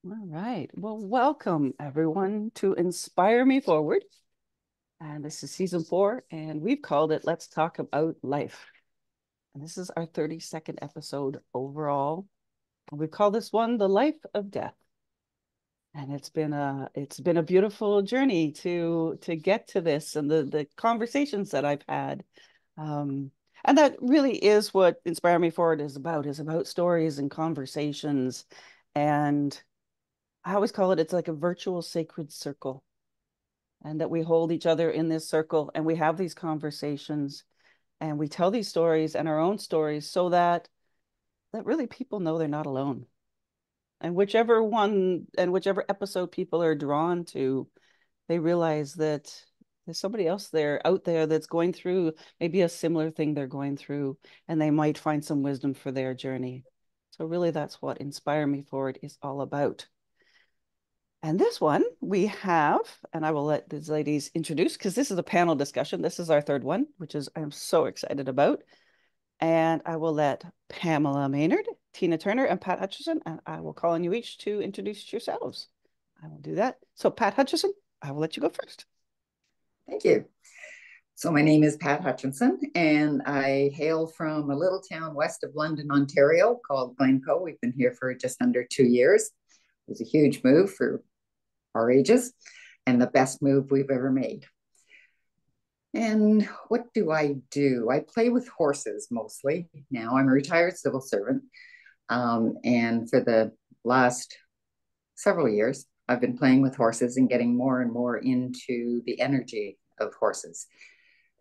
All right. Well, welcome everyone to Inspire Me Forward. And this is season 4, and we've called it Let's Talk About Life. And this is our 32nd episode overall. And we've called this one The Life of Death. And it's been a beautiful journey to get to this and the conversations that I've had. Um, and that really is what Inspire Me Forward is about stories and conversations. And I always call it's like a virtual sacred circle, and that we hold each other in this circle and we have these conversations and we tell these stories and our own stories so that really people know they're not alone. And whichever episode people are drawn to, they realize that there's somebody else there out there that's going through maybe a similar thing they're going through, and they might find some wisdom for their journey. So really that's what Inspire Me Forward is all about. And this one we have, and I will let these ladies introduce because this is a panel discussion. This is our third one, which is I'm so excited about. And I will let Pamela Maynard, Tina Turner, and Pat Hutchinson, and I will call on you each to introduce yourselves. I will do that. So Pat Hutchinson, I will let you go first. Thank you. So, my name is Pat Hutchinson, and I hail from a little town west of London, Ontario called Glencoe. We've been here for just under 2 years. It was a huge move for our ages and the best move we've ever made. And what do? I play with horses mostly. Now, I'm a retired civil servant. And for the last several years, I've been playing with horses and getting more and more into the energy of horses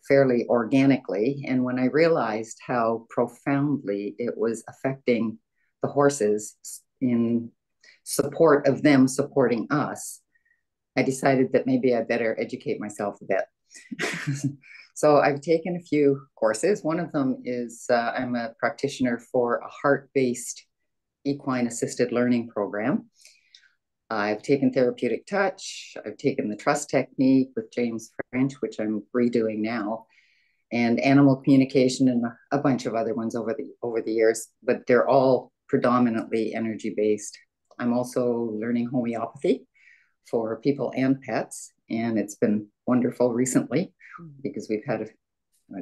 fairly organically. And when I realized how profoundly it was affecting the horses in support of them supporting us, I decided that maybe I better educate myself a bit. So I've taken a few courses. One of them is I'm a practitioner for a heart-based equine assisted learning program. I've taken therapeutic touch. I've taken the trust technique with James French, which I'm redoing now, and animal communication, and a bunch of other ones over the years. But they're all predominantly energy based. I'm also learning homeopathy for people and pets, and it's been wonderful recently because we've had it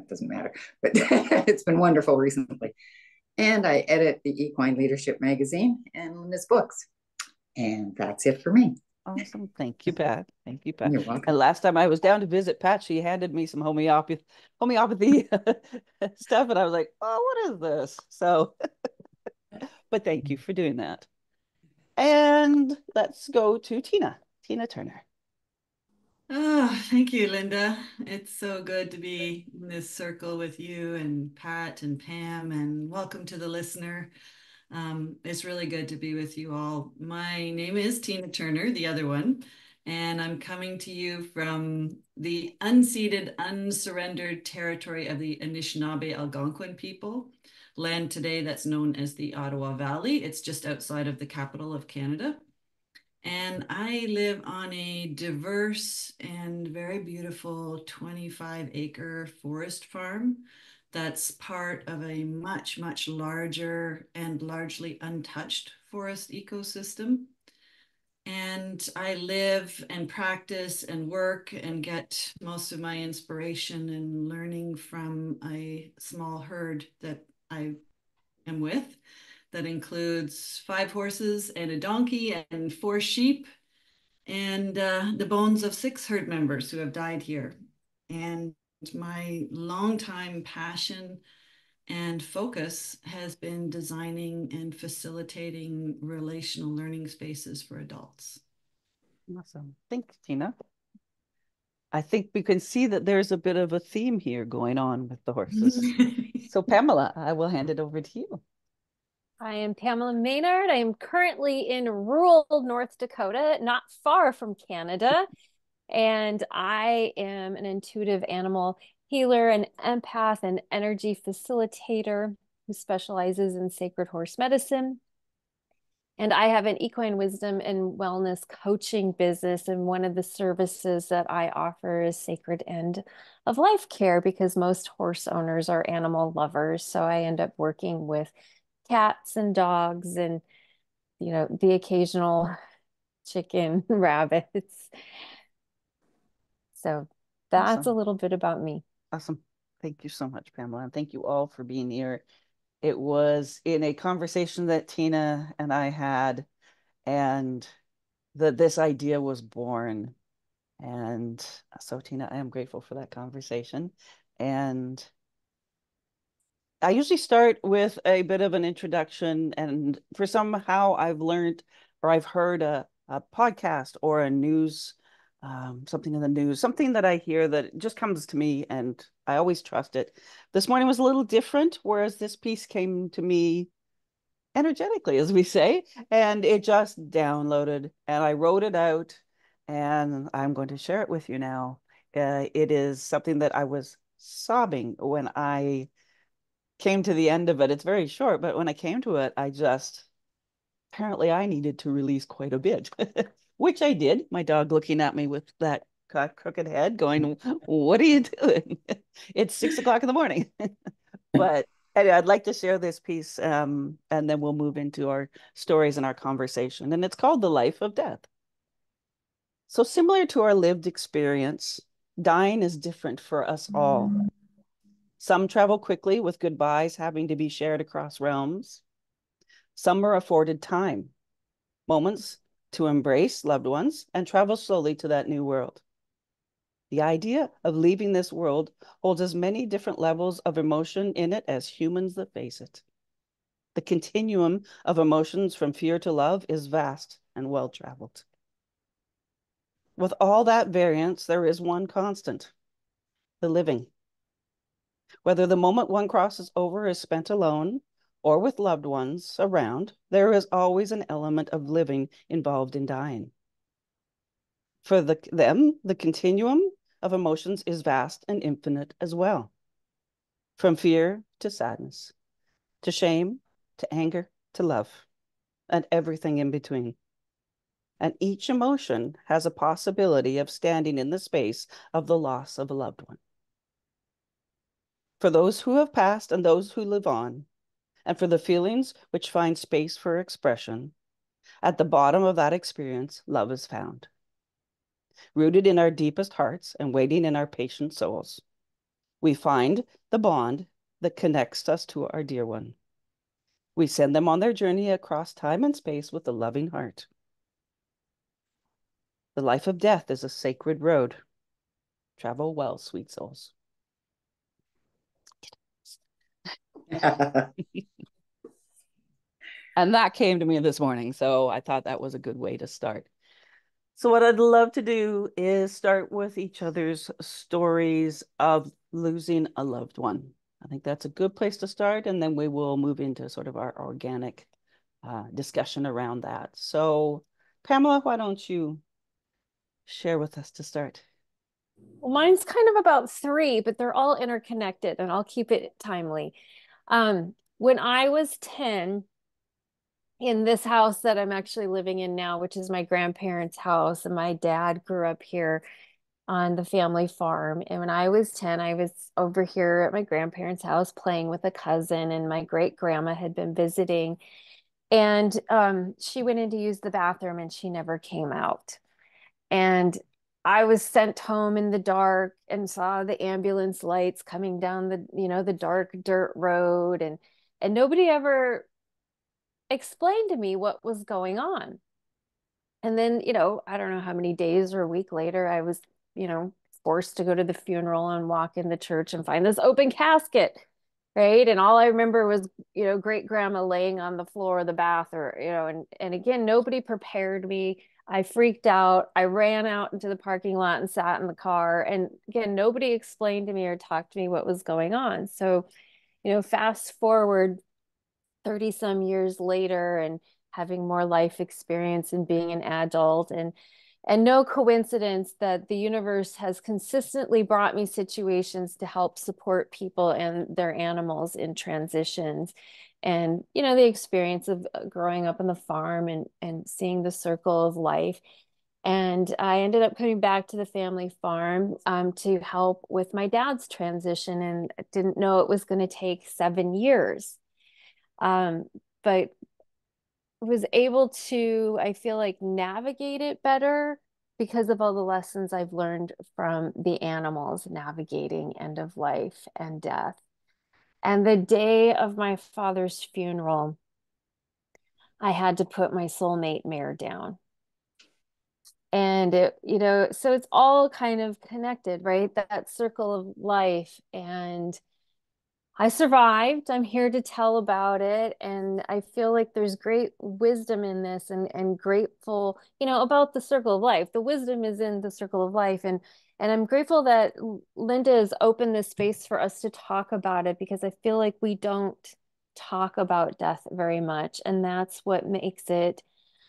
doesn't matter, but it's been wonderful recently. And I edit the Equine Leadership magazine and Linda's books. And that's it for me. Awesome. Thank you, Pat. Thank you, Pat. You're welcome. And last time I was down to visit Pat, she handed me some homeopathy stuff, and I was like, "Oh, what is this?" So, but thank you for doing that. And let's go to Tina Turner. Oh, thank you, Linda. It's so good to be in this circle with you and Pat and Pam, and welcome to the listener. It's really good to be with you all. My name is Tina Turner, the other one, and I'm coming to you from the unceded, unsurrendered territory of the Anishinaabe Algonquin people, land today that's known as the Ottawa Valley. It's just outside of the capital of Canada. And I live on a diverse and very beautiful 25-acre forest farm that's part of a much, much larger and largely untouched forest ecosystem. And I live and practice and work and get most of my inspiration and learning from a small herd that I am with that includes 5 horses and a donkey and 4 sheep and the bones of 6 herd members who have died here. And my longtime passion and focus has been designing and facilitating relational learning spaces for adults. Awesome. Thanks, Tina. I think we can see that there's a bit of a theme here going on with the horses. So, Pamela, I will hand it over to you. I am Pamela Maynard. I am currently in rural North Dakota, not far from Canada. And I am an intuitive animal healer, an empath, and energy facilitator who specializes in sacred horse medicine. And I have an equine wisdom and wellness coaching business. And one of the services that I offer is sacred end of life care because most horse owners are animal lovers. So I end up working with cats and dogs and, the occasional chicken, rabbits. So that's a Awesome. little bit about me. Awesome. Thank you so much, Pamela. And thank you all for being here. It was in a conversation that Tina and I had, and this idea was born. And so, Tina, I am grateful for that conversation. And I usually start with a bit of an introduction, and for somehow I've learned or I've heard a podcast or a news, something in the news, something that I hear that just comes to me, and I always trust it. This morning was a little different, whereas this piece came to me energetically, as we say, and it just downloaded, and I wrote it out, and I'm going to share it with you now. It is something that I was sobbing when I came to the end of it. It's very short, but when I came to it, I just apparently I needed to release quite a bit, which I did. My dog looking at me with that crooked head, going, "What are you doing?" It's 6 o'clock in the morning. But anyway, I'd like to share this piece, and then we'll move into our stories and our conversation. And it's called The Life of Death. So similar to our lived experience, dying is different for us all. Some travel quickly with goodbyes having to be shared across realms. Some are afforded time, moments to embrace loved ones and travel slowly to that new world. The idea of leaving this world holds as many different levels of emotion in it as humans that face it. The continuum of emotions from fear to love is vast and well-traveled. With all that variance, there is one constant: the living. Whether the moment one crosses over is spent alone or with loved ones around, there is always an element of living involved in dying. For them, the continuum of emotions is vast and infinite as well. From fear to sadness, to shame, to anger, to love, and everything in between. And each emotion has a possibility of standing in the space of the loss of a loved one. For those who have passed and those who live on, and for the feelings which find space for expression, at the bottom of that experience, love is found. Rooted in our deepest hearts and waiting in our patient souls, we find the bond that connects us to our dear one. We send them on their journey across time and space with a loving heart. The life of death is a sacred road. Travel well, sweet souls. And that came to me this morning, so I thought that was a good way to start. So what I'd love to do is start with each other's stories of losing a loved one. I think that's a good place to start, and then we will move into sort of our organic discussion around that. So, Pamela, why don't you share with us to start? Well, mine's kind of about three, but they're all interconnected, and I'll keep it timely. When I was 10, in this house that I'm actually living in now, which is my grandparents' house, and my dad grew up here on the family farm. And when I was 10, I was over here at my grandparents' house playing with a cousin, and my great grandma had been visiting. And she went in to use the bathroom and she never came out. And I was sent home in the dark and saw the ambulance lights coming down the dark dirt road, and nobody ever explained to me what was going on. And then, I don't know how many days or a week later, I was, forced to go to the funeral and walk in the church and find this open casket, right? And all I remember was, great grandma laying on the floor of the bath, or, and again, nobody prepared me. I freaked out. I ran out into the parking lot and sat in the car. And again, nobody explained to me or talked to me what was going on. So, fast forward 30 some years later and having more life experience and being an adult, and no coincidence that the universe has consistently brought me situations to help support people and their animals in transitions. And the experience of growing up on the farm and seeing the circle of life. And I ended up coming back to the family farm to help with my dad's transition, and didn't know it was going to take 7 years. But was able to, I feel like, navigate it better because of all the lessons I've learned from the animals navigating end of life and death. And the day of my father's funeral, I had to put my soulmate mare down. And so it's all kind of connected, right? That circle of life. And I survived. I'm here to tell about it. And I feel like there's great wisdom in this and grateful, about the circle of life. The wisdom is in the circle of life. And I'm grateful that Linda has opened this space for us to talk about it because I feel like we don't talk about death very much. And that's what makes it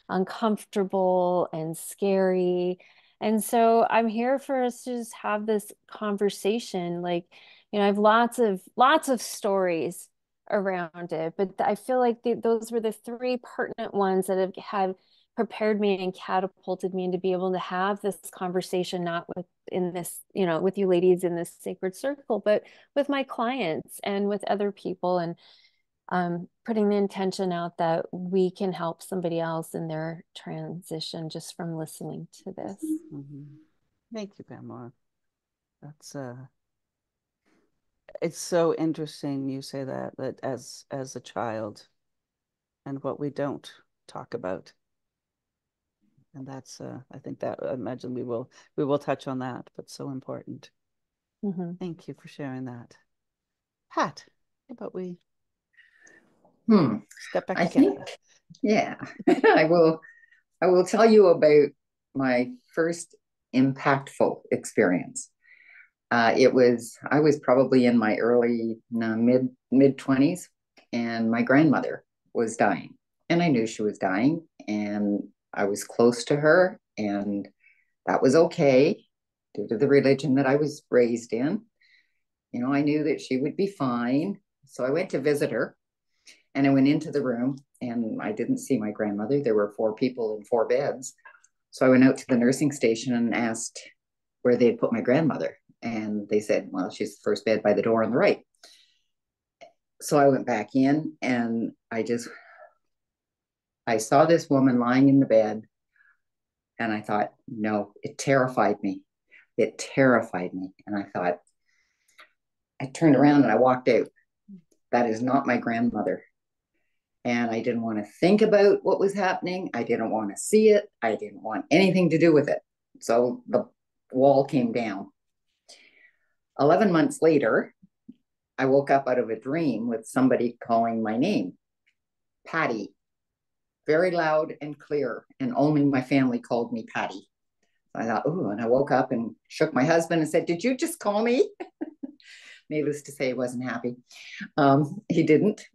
uncomfortable and scary. And so I'm here for us to just have this conversation. Like, I have lots of stories around it, but I feel like those were the three pertinent ones that have prepared me and catapulted me into be able to have this conversation, not with you ladies in this sacred circle, but with my clients and with other people. And putting the intention out that we can help somebody else in their transition just from listening to this. Mm-hmm. Thank you, Pamela. That's it's so interesting you say that as a child and what we don't talk about. And that's I think that I imagine we will touch on that, but so important. Mm-hmm. Thank you for sharing that. Pat, how about we step back I to Canada? think, yeah, I will tell you about my first impactful experience. I was probably in my early, no, mid 20s, and my grandmother was dying. And I knew she was dying, and I was close to her, and that was okay due to the religion that I was raised in. I knew that she would be fine. So I went to visit her, and I went into the room, and I didn't see my grandmother. There were four people in four beds. So I went out to the nursing station and asked where they had put my grandmother. And they said, well, she's the first bed by the door on the right. So I went back in, and I saw this woman lying in the bed, and I thought, no, it terrified me. It terrified me. And I turned around and I walked out. That is not my grandmother. And I didn't want to think about what was happening. I didn't want to see it. I didn't want anything to do with it. So the wall came down. 11 months later, I woke up out of a dream with somebody calling my name, Patty, very loud and clear. And only my family called me Patty. I thought, oh, and I woke up and shook my husband and said, did you just call me? Needless to say, he wasn't happy. He didn't.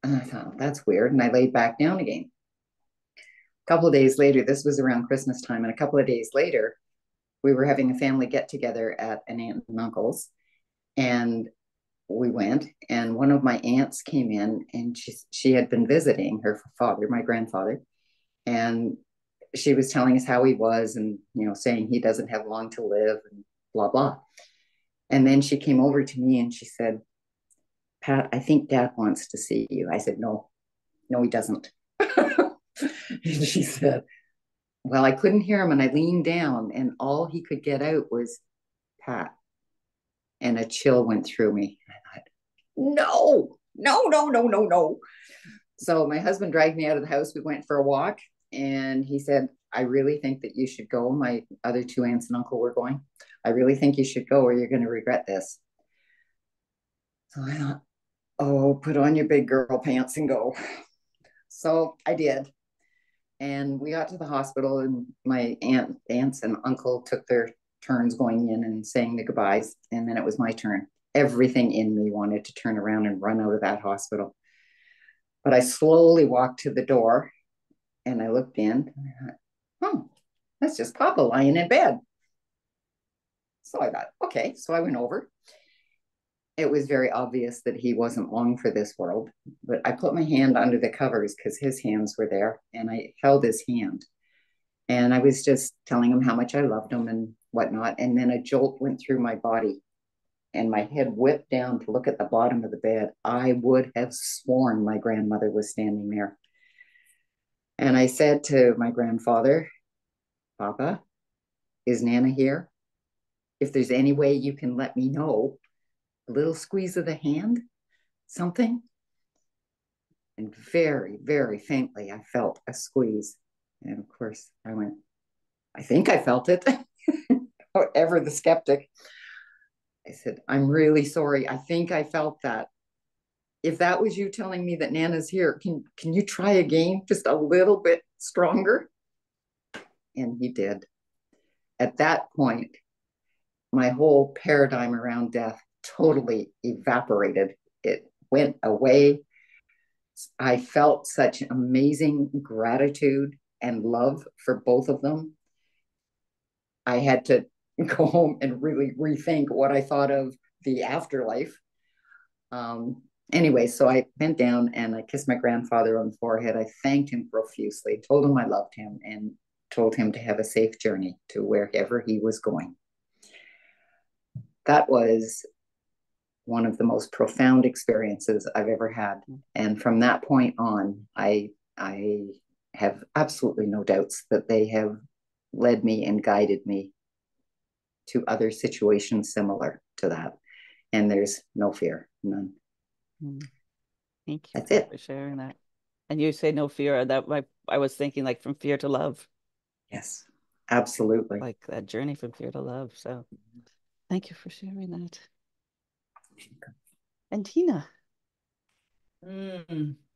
And I thought, that's weird. And I laid back down again. A couple of days later, this was around Christmas time, and a couple of days later, we were having a family get together at an aunt and uncle's. And we went, and one of my aunts came in, and she had been visiting her father, my grandfather. And she was telling us how he was, and saying he doesn't have long to live, and blah blah. And then she came over to me and she said, Pat, I think Dad wants to see you. I said, no, he doesn't. And she said, well, I couldn't hear him, and I leaned down, and all he could get out was Pat. And a chill went through me. I thought, no, no, no, no, no, no. So my husband dragged me out of the house. We went for a walk, and he said, I really think that you should go. My other two aunts and uncle were going. I really think you should go, or you're going to regret this. So I thought, oh, put on your big girl pants and go. So I did. And we got to the hospital, and my aunts and uncle took their turns going in and saying the goodbyes. And then it was my turn. Everything in me wanted to turn around and run out of that hospital. But I slowly walked to the door, and I looked in, and I thought, oh, that's just Papa lying in bed. So I thought, okay. So I went over. It was very obvious that he wasn't long for this world, but I put my hand under the covers because his hands were there, and I held his hand. And I was just telling him how much I loved him and whatnot. And then a jolt went through my body, and my head whipped down to look at the bottom of the bed. I would have sworn my grandmother was standing there. And I said to my grandfather, Papa, is Nana here? If there's any way you can let me know, a little squeeze of the hand, something. And very, very faintly, I felt a squeeze. And of course, I went, I think I felt it. Ever the skeptic. I said, I'm really sorry. I think I felt that. If that was you telling me that Nana's here, can you try again, just a little bit stronger? And he did. At that point, my whole paradigm around death totally evaporated. It went away. I felt such amazing gratitude and love for both of them. I had to go home and really rethink what I thought of the afterlife. Anyway, so I bent down and I kissed my grandfather on the forehead. I thanked him profusely, told him I loved him, and told him to have a safe journey to wherever he was going. That was one of the most profound experiences I've ever had. And from that point on, I have absolutely no doubts that they have led me and guided me to other situations similar to that. And there's no fear, none. Thank you That's it. for sharing that. And you say no fear. That I was thinking like from fear to love. Yes, absolutely. Like that journey from fear to love. So thank you for sharing that. And Tina.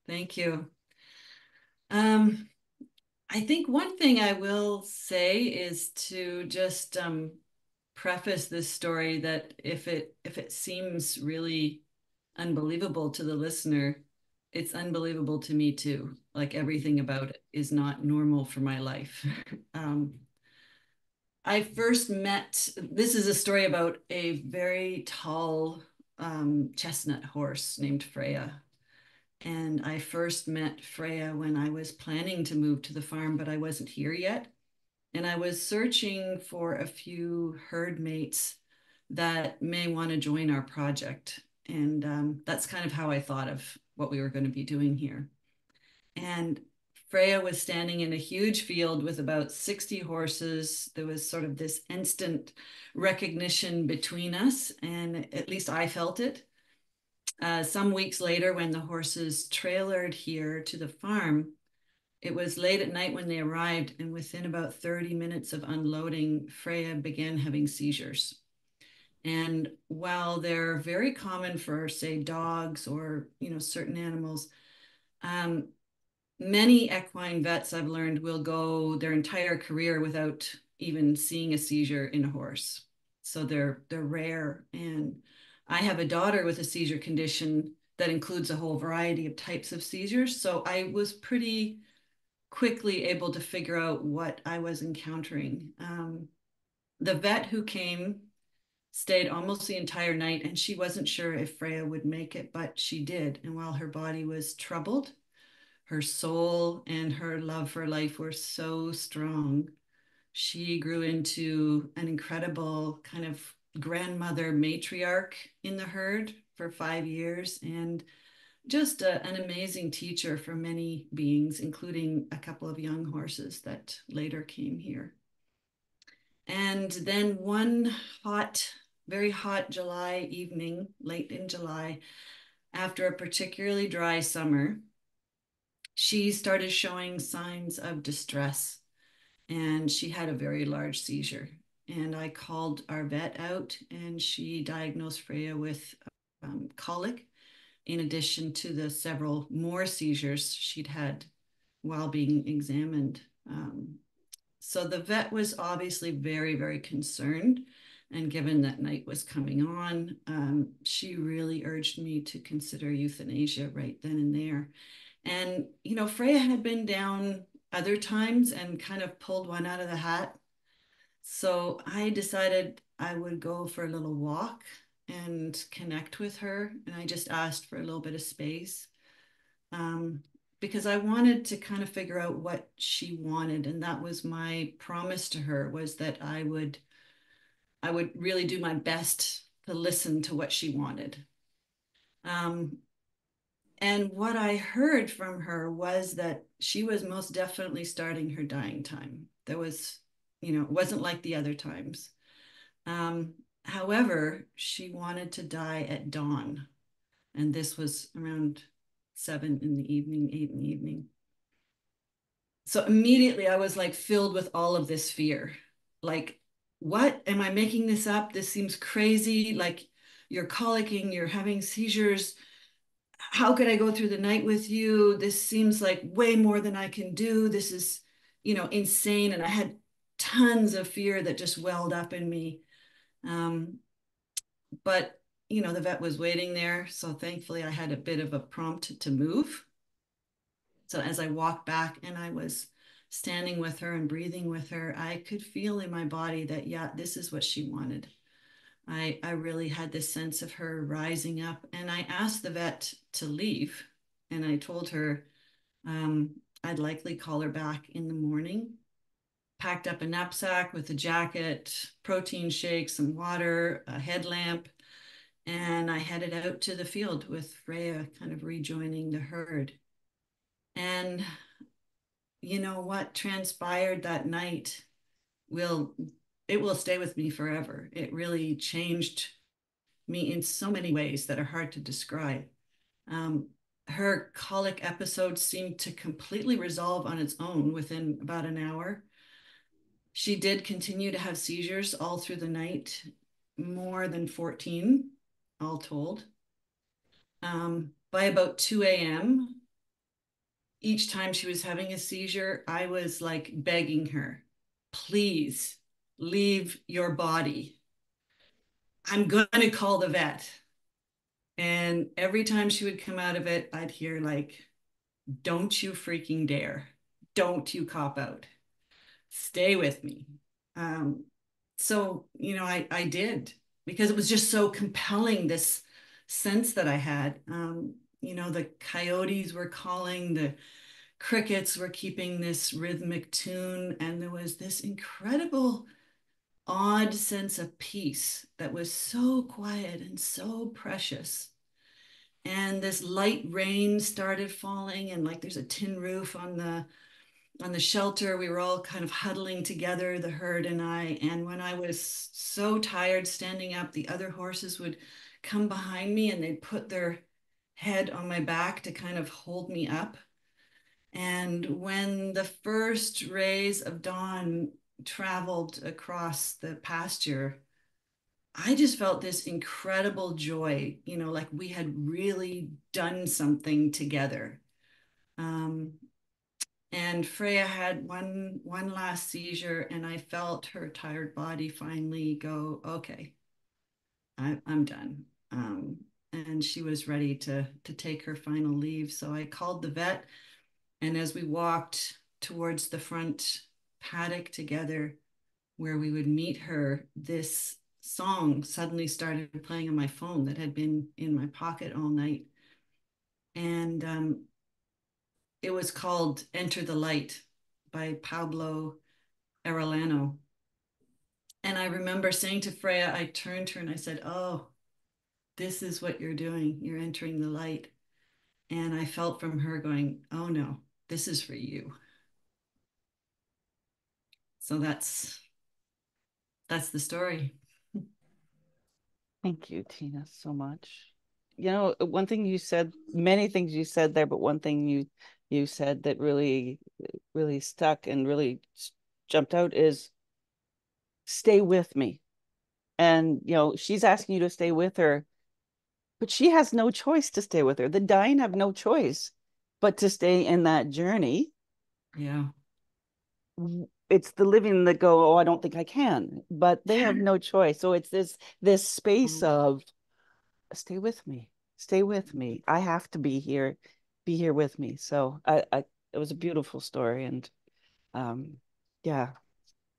Thank you. I think one thing I will say is to just preface this story that if it seems really unbelievable to the listener, it's unbelievable to me too. Like everything about it is not normal for my life. I first met, this is a story about a very tall chestnut horse named Freya. And I first met Freya when I was planning to move to the farm, but I wasn't here yet. And I was searching for a few herd mates that may want to join our project. And that's kind of how I thought of what we were going to be doing here. And Freya was standing in a huge field with about 60 horses. There was sort of this instant recognition between us, and at least I felt it. Some weeks later, when the horses trailered here to the farm, it was late at night when they arrived, and within about 30 minutes of unloading, Freya began having seizures. And while they're very common for, say, dogs or certain animals, many equine vets I've learned will go their entire career without even seeing a seizure in a horse. So they're rare. And I have a daughter with a seizure condition that includes a whole variety of types of seizures. So I was pretty quickly able to figure out what I was encountering. The vet who came stayed almost the entire night, and she wasn't sure if Freya would make it, but she did. And while her body was troubled, her soul and her love for life were so strong. She grew into an incredible kind of grandmother matriarch in the herd for 5 years, and just an amazing teacher for many beings, including a couple of young horses that later came here. And then one very hot July evening, late in July, after a particularly dry summer, she started showing signs of distress, and she had a very large seizure. And I called our vet out, and she diagnosed Freya with colic, in addition to the several more seizures she'd had while being examined. So the vet was obviously very, very concerned. And given that night was coming on, she really urged me to consider euthanasia right then and there. And, Freya had been down other times and kind of pulled one out of the hat. So I decided I would go for a little walk and connect with her. And I just asked for a little bit of space because I wanted to kind of figure out what she wanted. And that was my promise to her, was that I would really do my best to listen to what she wanted. And what I heard from her was that she was most definitely starting her dying time. There was, it wasn't like the other times. However, she wanted to die at dawn. And this was around 7 in the evening, 8 in the evening. So immediately I was like filled with all of this fear. Like, what? Am I making this up? This seems crazy. Like, you're colicking, you're having seizures. How could I go through the night with you? This seems like way more than I can do. This is, insane. And I had tons of fear that just welled up in me. But, the vet was waiting there. So thankfully, I had a bit of a prompt to move. So as I walked back and I was standing with her and breathing with her, I could feel in my body that, yeah, this is what she wanted. I really had this sense of her rising up. And I asked the vet to leave. And I told her I'd likely call her back in the morning. Packed up a knapsack with a jacket, protein shake, some water, a headlamp. And I headed out to the field with Freya kind of rejoining the herd. And you know what transpired that night will it will stay with me forever. It really changed me in so many ways that are hard to describe. Um, Her colic episode seemed to completely resolve on its own within about an hour. She did continue to have seizures all through the night, more than 14, all told. By about 2 a.m., each time she was having a seizure, I was like begging her, please leave your body. I'm going to call the vet. And every time she would come out of it, I'd hear like, don't you freaking dare. Don't you cop out. Stay with me. Um, so, I did because it was just so compelling, this sense that I had. The coyotes were calling, the crickets were keeping this rhythmic tune, and there was this incredible, odd sense of peace that was so quiet and so precious. And this light rain started falling, and like there's a tin roof on the shelter. We were all kind of huddling together, the herd and I. And when I was so tired standing up, the other horses would come behind me and they'd put their head on my back to kind of hold me up. And when the first rays of dawn traveled across the pasture, I just felt this incredible joy, like we had really done something together. Um, and Freya had one last seizure, and I felt her tired body finally go, okay, I'm done. And she was ready to take her final leave. So I called the vet, and as we walked towards the front paddock together where we would meet her, this song suddenly started playing on my phone that had been in my pocket all night. And it was called Enter the Light by Pablo Arellano. And I remember saying to Freya, I turned to her and I said, oh, this is what you're doing. You're entering the light. And I felt from her going, oh no, this is for you. So that's the story. Thank you, Tina, so much. One thing you said, many things you said there, but one thing you said that really, really stuck and really jumped out is stay with me. And, she's asking you to stay with her, but she has no choice to stay with her. The dying have no choice but to stay in that journey. Yeah. It's the living that go, oh, I don't think I can, but they have no choice. So it's this space of stay with me, stay with me. I have to be here with me. So it was a beautiful story, and yeah,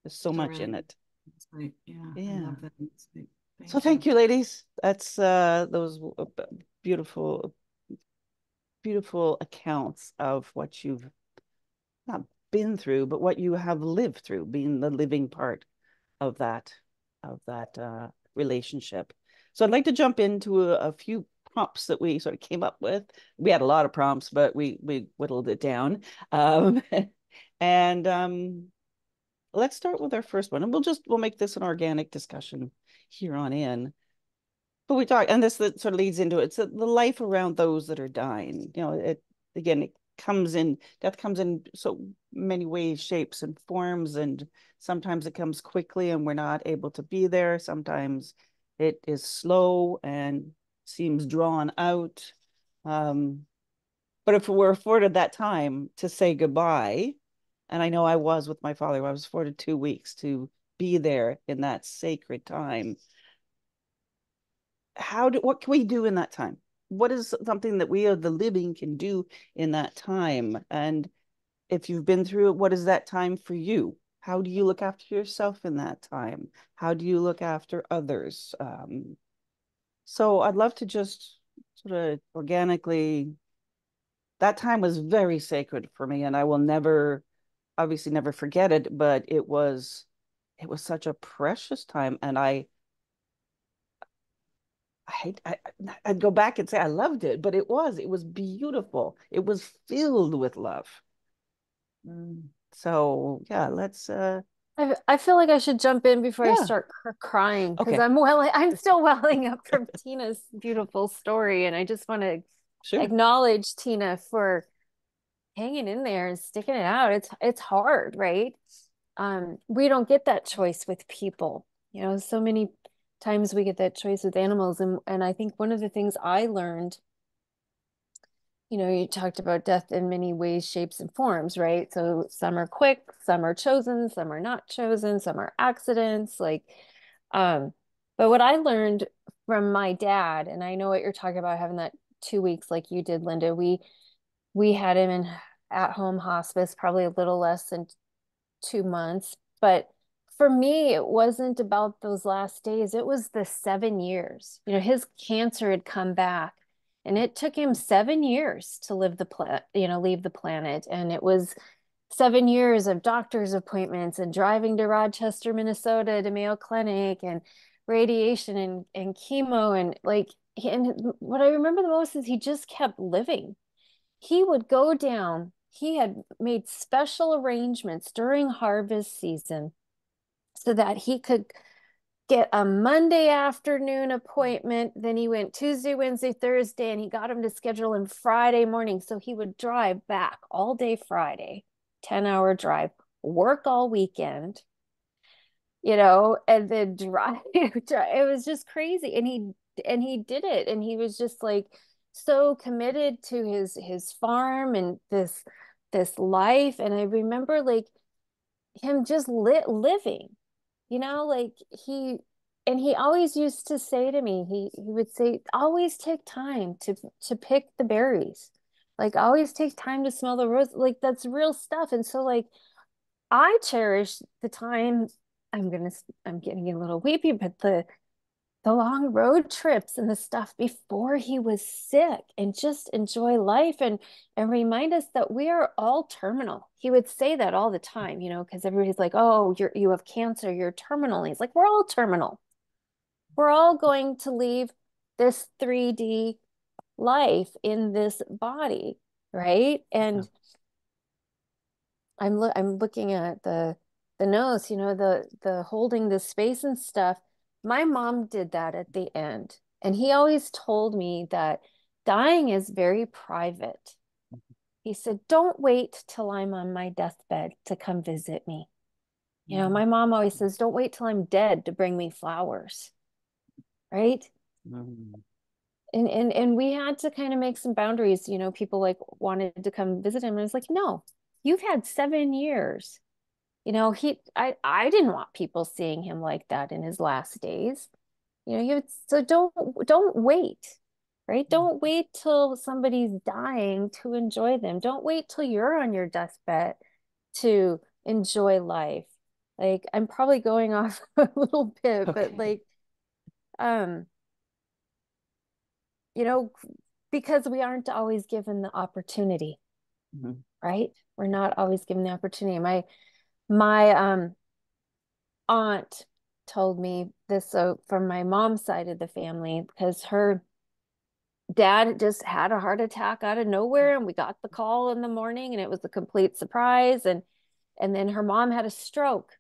there's so much in it. That's right. Yeah, I Yeah. love that. So thank you, ladies. That's those beautiful, beautiful accounts of what you've not been through, but what you have lived through, being the living part of that relationship. So I'd like to jump into a few prompts that we sort of came up with. We had a lot of prompts, but we whittled it down. And let's start with our first one, and we'll make this an organic discussion here on in. But we talk, and this that sort of leads into it. It's the life around those that are dying. It again, death comes in so many ways, shapes, and forms, and sometimes it comes quickly and we're not able to be there. Sometimes it is slow and seems drawn out. But if we're afforded that time to say goodbye, and I know I was with my father, I was afforded 2 weeks to be there in that sacred time. What can we do in that time? What is something that we, the living, can do in that time? And if you've been through it, what is that time for you? How do you look after yourself in that time? How do you look after others? So I'd love to just sort of organically, that time was very sacred for me, and I will obviously never forget it, but it was such a precious time. And I'd go back and say I loved it, but it was beautiful. It was filled with love. So yeah, let's I feel like I should jump in before I yeah. start crying, because Okay. I'm still welling up from Tina's beautiful story, and I just want to Sure. acknowledge Tina for hanging in there and sticking it out. It's hard, right? We don't get that choice with people. So many times we get that choice with animals, and I think one of the things I learned, you talked about death in many ways, shapes, and forms, right? So some are quick, some are chosen, some are not chosen, some are accidents, but what I learned from my dad, and I know what you're talking about, having that 2 weeks like you did, Linda. We had him in at-home hospice, probably a little less than 2 months. But for me, it wasn't about those last days. It was the 7 years. His cancer had come back, and it took him 7 years to leave the planet. And it was 7 years of doctor's appointments and driving to Rochester, Minnesota to Mayo Clinic, and radiation and chemo. And what I remember the most is he just kept living. He would go down. He had made special arrangements during harvest season so that he could get a Monday afternoon appointment. Then he went Tuesday, Wednesday, Thursday, and he got him to schedule him Friday morning. So he would drive back all day Friday, 10-hour drive, work all weekend, and then drive. It was just crazy. And he did it. And he was just like so committed to his farm and this life. And I remember like him just living, like he always used to say to me, he would say, always take time to pick the berries. Like always take time to smell the rose. Like that's real stuff. And so like I cherish the time. I'm getting a little weepy, but the long road trips and the stuff before he was sick, and just enjoy life and remind us that we are all terminal. He would say that all the time, because everybody's like, oh, you have cancer, you're terminal. And he's like, we're all terminal. We're all going to leave this 3D life in this body, right? And I'm looking at the notes, the holding the space and stuff. My mom did that at the end. And he always told me that dying is very private. He said, don't wait till I'm on my deathbed to come visit me. My mom always says, don't wait till I'm dead to bring me flowers. Right? And we had to kind of make some boundaries. People like wanted to come visit him. And I was like, no, you've had 7 years. I didn't want people seeing him like that in his last days. So don't wait, right? Don't wait till somebody's dying to enjoy them. Don't wait till you're on your deathbed to enjoy life. Like I'm probably going off a little bit, but like, because we aren't always given the opportunity, right? We're not always given the opportunity. My aunt told me this, so from my mom's side of the family, because her Dad just had a heart attack out of nowhere, and we got the call in the morning, and it was a complete surprise. And then her mom had a stroke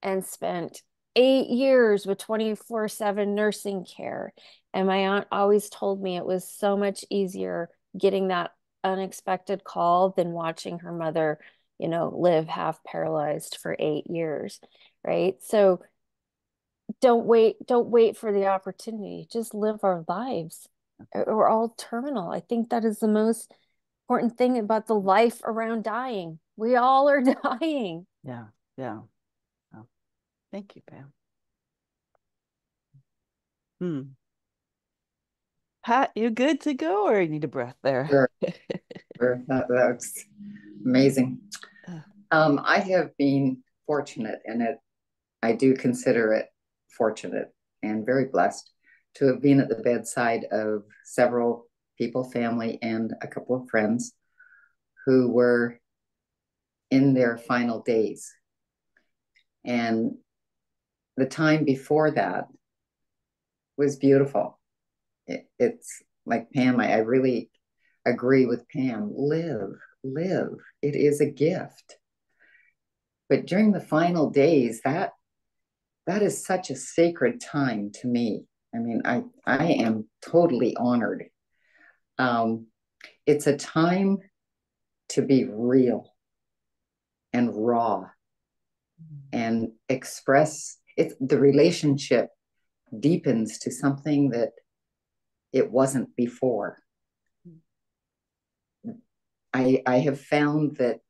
and spent 8 years with 24/7 nursing care. And my aunt always told me it was so much easier getting that unexpected call than watching her mother, live half paralyzed for 8 years, right? So don't wait for the opportunity. Just live our lives. We're all terminal. I think that is the most important thing about the life around dying. We all are dying. Yeah. Yeah. Oh, thank you, Pam. Pat, you good to go, or you need a breath there? Sure. That's amazing. I have been fortunate in it. I do consider it fortunate and very blessed to have been at the bedside of several people, family, and a couple of friends who were in their final days. And the time before that was beautiful. It's like Pam, I really agree with Pam. Live, live. It is a gift. But during the final days, that is such a sacred time to me. I mean, I am totally honored. It's a time to be real and raw and express it. The relationship deepens to something that it wasn't before. I have found that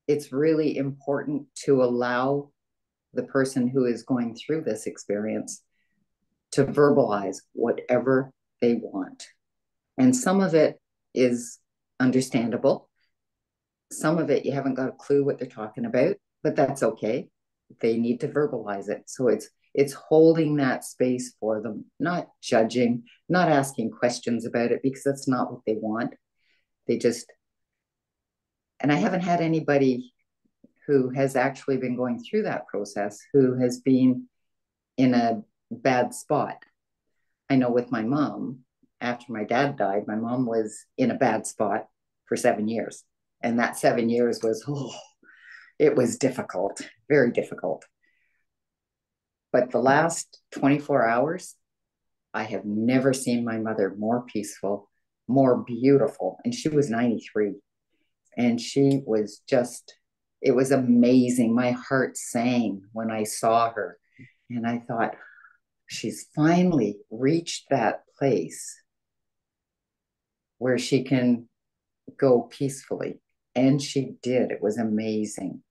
it's really important to allow the person who is going through this experience to verbalize whatever they want. And some of it is understandable. Some of it, you haven't got a clue what they're talking about, but that's okay. They need to verbalize it. So it's holding that space for them, not judging, not asking questions about it, because that's not what they want. They just, and I haven't had anybody who has actually been going through that process who has been in a bad spot. I know with my mom, after my dad died, my mom was in a bad spot for 7 years. And that 7 years was, it was difficult, very difficult. But the last 24 hours, I have never seen my mother more peaceful, more beautiful. And she was 93. And she was just, it was amazing. My heart sang when I saw her. And I thought, she's finally reached that place where she can go peacefully. And she did. It was amazing.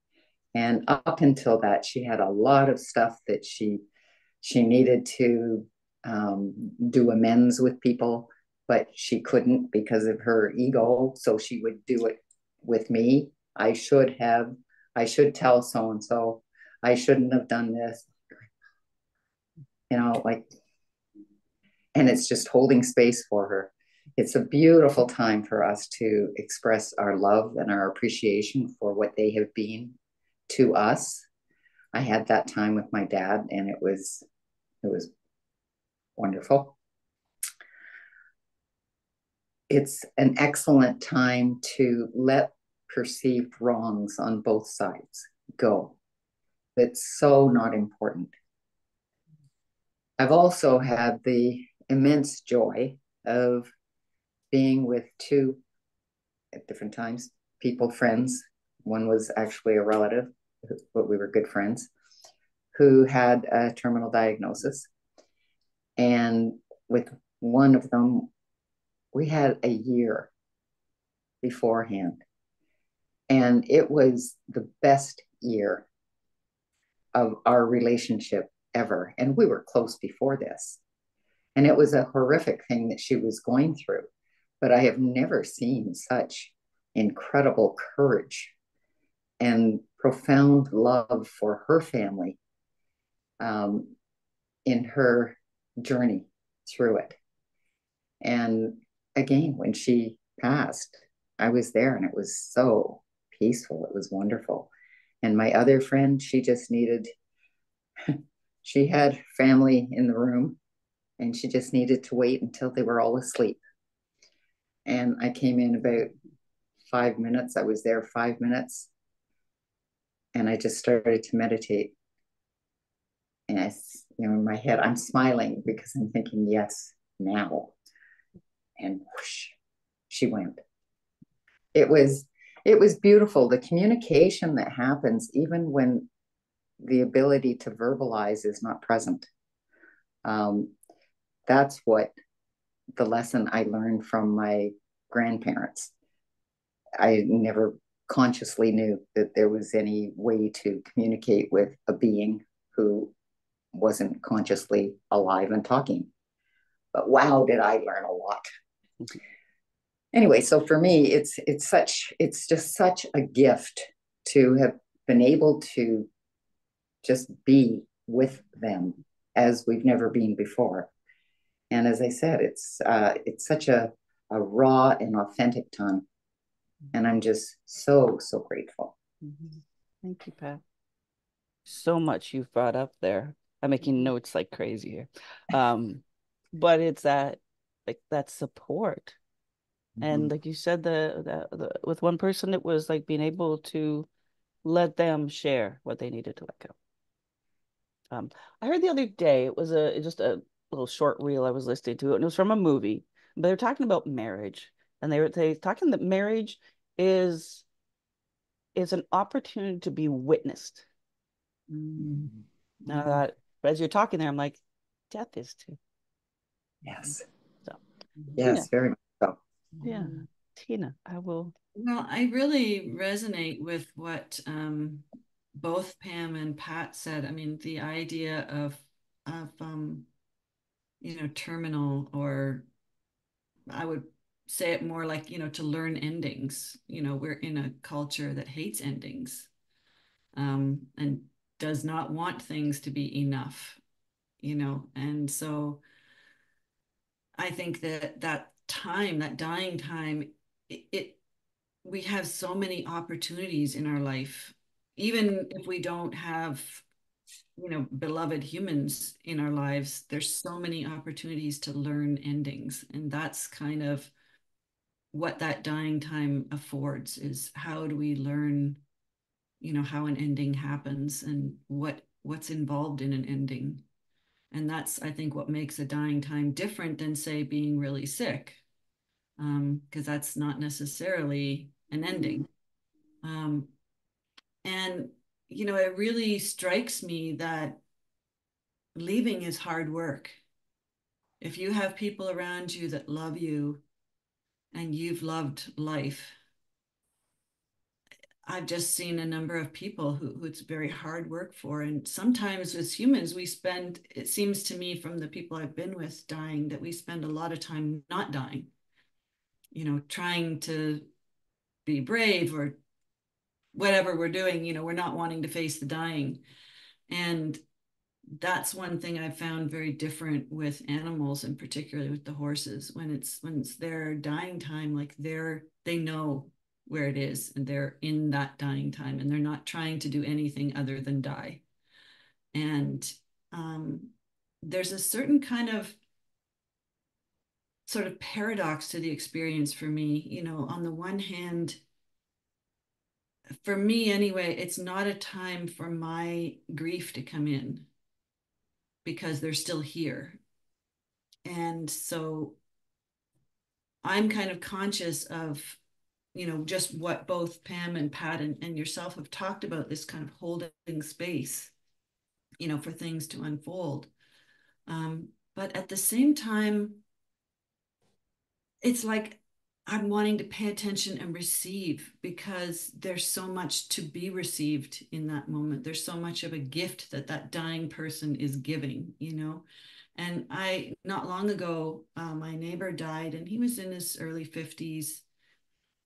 And up until that, she had a lot of stuff that she needed to do amends with people, but she couldn't because of her ego. So she would do it with me. I should tell so and so. I shouldn't have done this. Like, and it's just holding space for her. It's a beautiful time for us to express our love and our appreciation for what they have been to us. I had that time with my dad, and it was wonderful. It's an excellent time to let perceived wrongs on both sides go. It's so not important. I've also had the immense joy of being with two, at different times, people, friends. One was actually a relative, but we were good friends, who had a terminal diagnosis. And with one of them, we had a year beforehand. And it was the best year of our relationship ever. And we were close before this. And it was a horrific thing that she was going through. But I have never seen such incredible courage and profound love for her family in her journey through it. And again, when she passed, I was there, and it was so peaceful. It was wonderful. And my other friend, she just needed, she had family in the room, and she just needed to wait until they were all asleep. And I came in about 5 minutes. I was there 5 minutes, and I just started to meditate. And in my head, I'm smiling because I'm thinking, yes, now. And whoosh, she went. It was beautiful. The communication that happens, even when the ability to verbalize is not present. That's what the lesson I learned from my grandparents. I never consciously knew that there was any way to communicate with a being who wasn't consciously alive and talking. But wow, did I learn a lot. Anyway, so for me, it's just such a gift to have been able to just be with them as we've never been before. And as I said, it's such a raw and authentic time. And I'm just so, so grateful. Thank you, Pat. So much you've brought up there. I'm making notes like crazy here. But it's that support. And like you said, the with one person, it was like being able to let them share what they needed to let go. I heard the other day, it was just a little short reel I was listening to, and it was from a movie, but they were talking about marriage, and they were talking that marriage is an opportunity to be witnessed. And I thought, but as you're talking there, I'm like, death is too. Yes. So, yes, Tina. very much so. Yeah, Tina, I will. Well, I really resonate with what both Pam and Pat said. I mean, the idea of terminal, or I would say it more like, to learn endings. We're in a culture that hates endings, and does not want things to be enough, and so I think that time, that dying time, we have so many opportunities in our life, even if we don't have, beloved humans in our lives. There's so many opportunities to learn endings, and that's kind of what that dying time affords, is how do we learn, how an ending happens and what's involved in an ending. And that's, I think, what makes a dying time different than, say, being really sick, because that's not necessarily an ending. And, it really strikes me that leaving is hard work. If you have people around you that love you and you've loved life, I've just seen a number of people who it's very hard work for. And sometimes as humans, it seems to me from the people I've been with dying, that we spend a lot of time not dying, trying to be brave or whatever we're doing, we're not wanting to face the dying. And that's one thing I've found very different with animals, and particularly with the horses. When it's their dying time, like they know where it is, and they're in that dying time, and they're not trying to do anything other than die. And there's a certain kind of sort of paradox to the experience for me. On the one hand, for me anyway, it's not a time for my grief to come in, because they're still here. And so I'm kind of conscious of, just what both Pam and Pat and yourself have talked about, this kind of holding space, for things to unfold. But at the same time, it's like I'm wanting to pay attention and receive, because there's so much to be received in that moment. There's so much of a gift that dying person is giving, And not long ago, my neighbor died, and he was in his early 50s.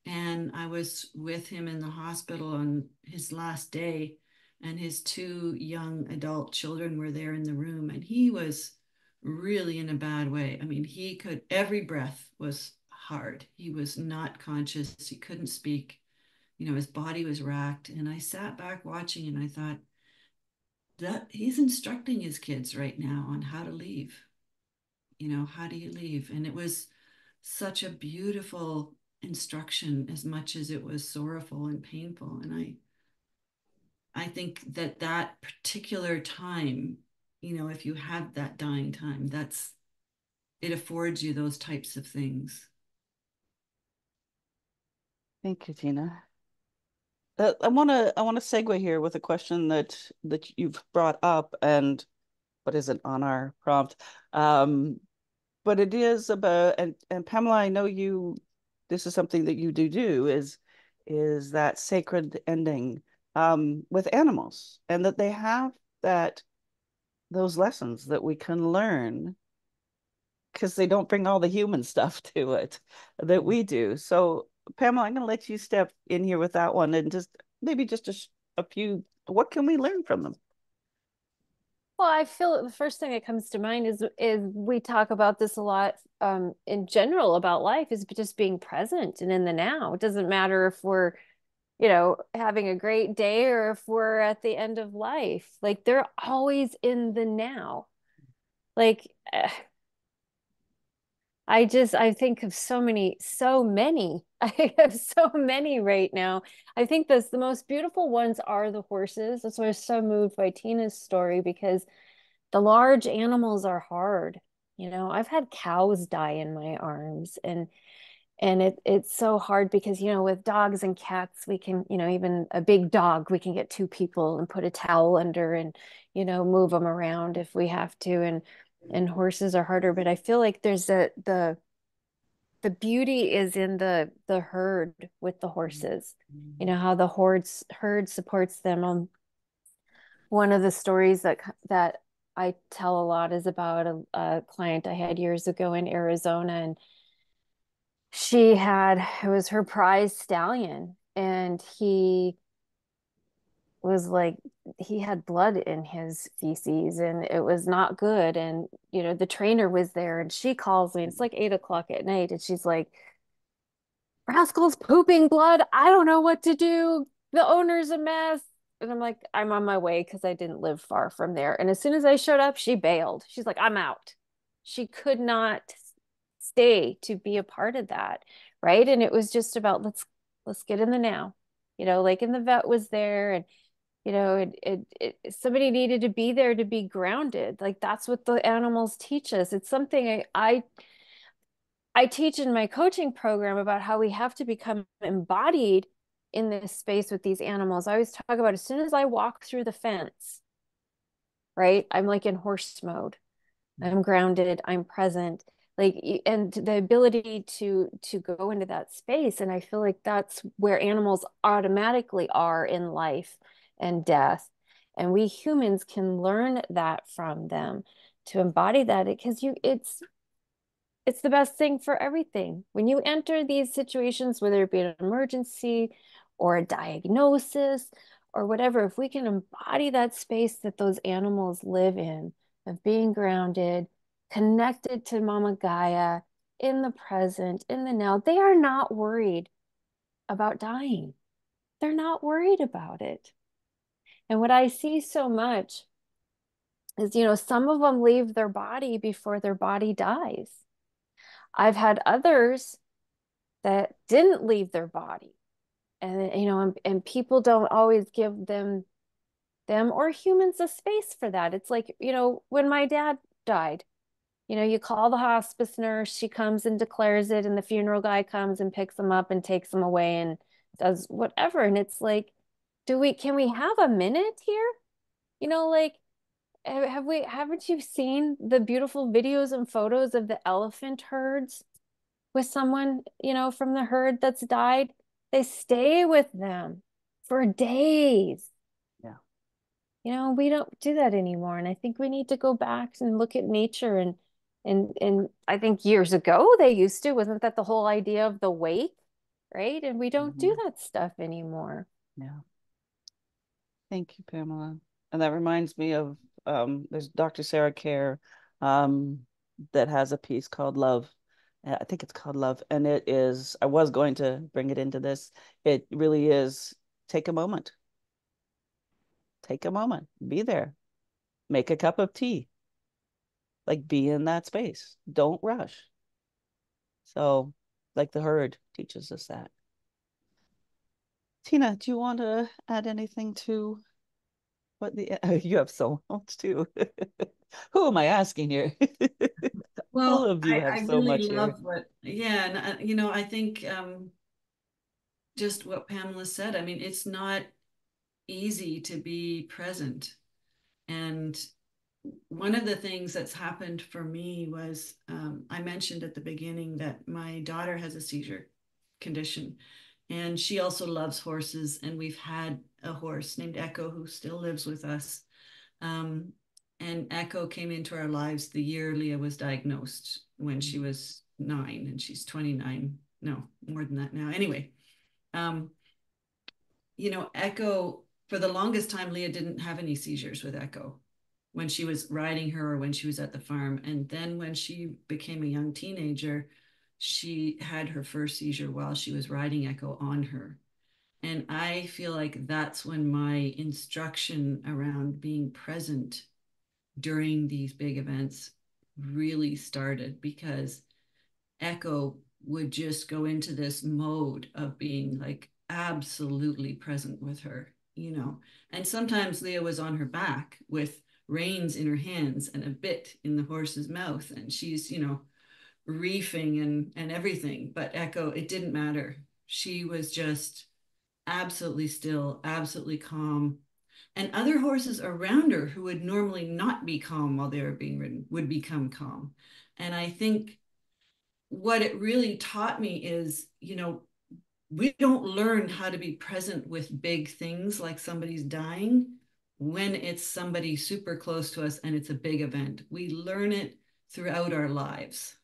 And I was with him in the hospital on his last day, and his two young adult children were there in the room, and he was really in a bad way. I mean, every breath was hard. He was not conscious. He couldn't speak. His body was racked. And I sat back watching, and I thought, that he's instructing his kids right now on how to leave. how do you leave? And it was such a beautiful instruction as much as it was sorrowful and painful. And I think that particular time, if you have that dying time, it affords you those types of things. Thank you, Tina. I want to segue here with a question that you've brought up, and but isn't on our prompt. But it is about, and Pamela, I know this is something that you do is that sacred ending with animals, and that they have those lessons that we can learn because they don't bring all the human stuff to it that we do. So, Pamela, I'm going to let you step in here with that one, and just maybe just a few. What can we learn from them? Well, I feel the first thing that comes to mind is we talk about this a lot in general about life, is just being present and in the now. It doesn't matter if we're, having a great day or if we're at the end of life. Like they're always in the now. Like I think of so many. I have so many right now. I think the most beautiful ones are the horses. That's why I was so moved by Tina's story, because the large animals are hard. I've had cows die in my arms, and it's so hard because, with dogs and cats, we can, even a big dog, we can get two people and put a towel under and, move them around if we have to. And horses are harder, but I feel like there's the beauty is in the herd with the horses. How the herd supports them. One of the stories that I tell a lot is about a client I had years ago in Arizona, and it was her prize stallion, and was like he had blood in his feces, and it was not good. And the trainer was there, and she calls me, and it's like 8 o'clock at night, and she's like, Rascal's pooping blood. I don't know what to do. The owner's a mess. And I'm like, I'm on my way, because I didn't live far from there. And as soon as I showed up, she bailed. She's like, I'm out. She could not stay to be a part of that. Right. And it was just about, let's get in the now, like, and the vet was there, and somebody needed to be there to be grounded. Like that's what the animals teach us. It's something I teach in my coaching program about how we have to become embodied in this space with these animals. I always talk about, as soon as I walk through the fence, right? I'm like in horse mode. I'm grounded, I'm present. Like, and the ability to go into that space. And I feel like that's where animals automatically are in life and death. And we humans can learn that from them, to embody that, because it's the best thing for everything. When you enter these situations, whether it be an emergency or a diagnosis or whatever, if we can embody that space that those animals live in, of being grounded, connected to Mama Gaia, in the present, in the now, they are not worried about dying. They're not worried about it. And what I see so much is, some of them leave their body before their body dies. I've had others that didn't leave their body. And and people don't always give them or humans a space for that. It's like, when my dad died, you call the hospice nurse, she comes and declares it, and the funeral guy comes and picks him up and takes him away and does whatever. And it's like, can we have a minute here? Like, haven't you seen the beautiful videos and photos of the elephant herds with someone, from the herd that's died? They stay with them for days. Yeah. We don't do that anymore. And I think we need to go back and look at nature, and I think years ago they used to, wasn't that the whole idea of the wake, right? And we don't do that stuff anymore. Yeah. Thank you, Pamela. And that reminds me of there's Dr. Sarah Care that has a piece called Love. I think it's called Love. And it is, I was going to bring it into this. It really is take a moment. Take a moment. Be there. Make a cup of tea. Like, be in that space. Don't rush. So, like the herd teaches us that. Tina, do you want to add anything to what the you have so much too? Who am I asking here? All Well, of you have I so really much here. love what, yeah, and I think just what Pamela said. I mean, it's not easy to be present. And one of the things that's happened for me was I mentioned at the beginning that my daughter has a seizure condition, and she also loves horses. And we've had a horse named Echo who still lives with us. Um, and Echo came into our lives the year Leah was diagnosed when she was 9, and she's 29. No, more than that now. Anyway, um, Echo, for the longest time, Leah didn't have any seizures with Echo when she was riding her or when she was at the farm. And then when she became a young teenager, she had her first seizure while she was riding Echo on her. And I feel like that's when my instruction around being present during these big events really started, because Echo would just go into this mode of being like absolutely present with her. And sometimes Leah was on her back with reins in her hands and a bit in the horse's mouth, and she's reefing and everything. But Echo, it didn't matter. She was just absolutely still, absolutely calm. And other horses around her who would normally not be calm while they were being ridden would become calm. And I think what it really taught me is, we don't learn how to be present with big things like somebody's dying when it's somebody super close to us and it's a big event. We learn it throughout our lives.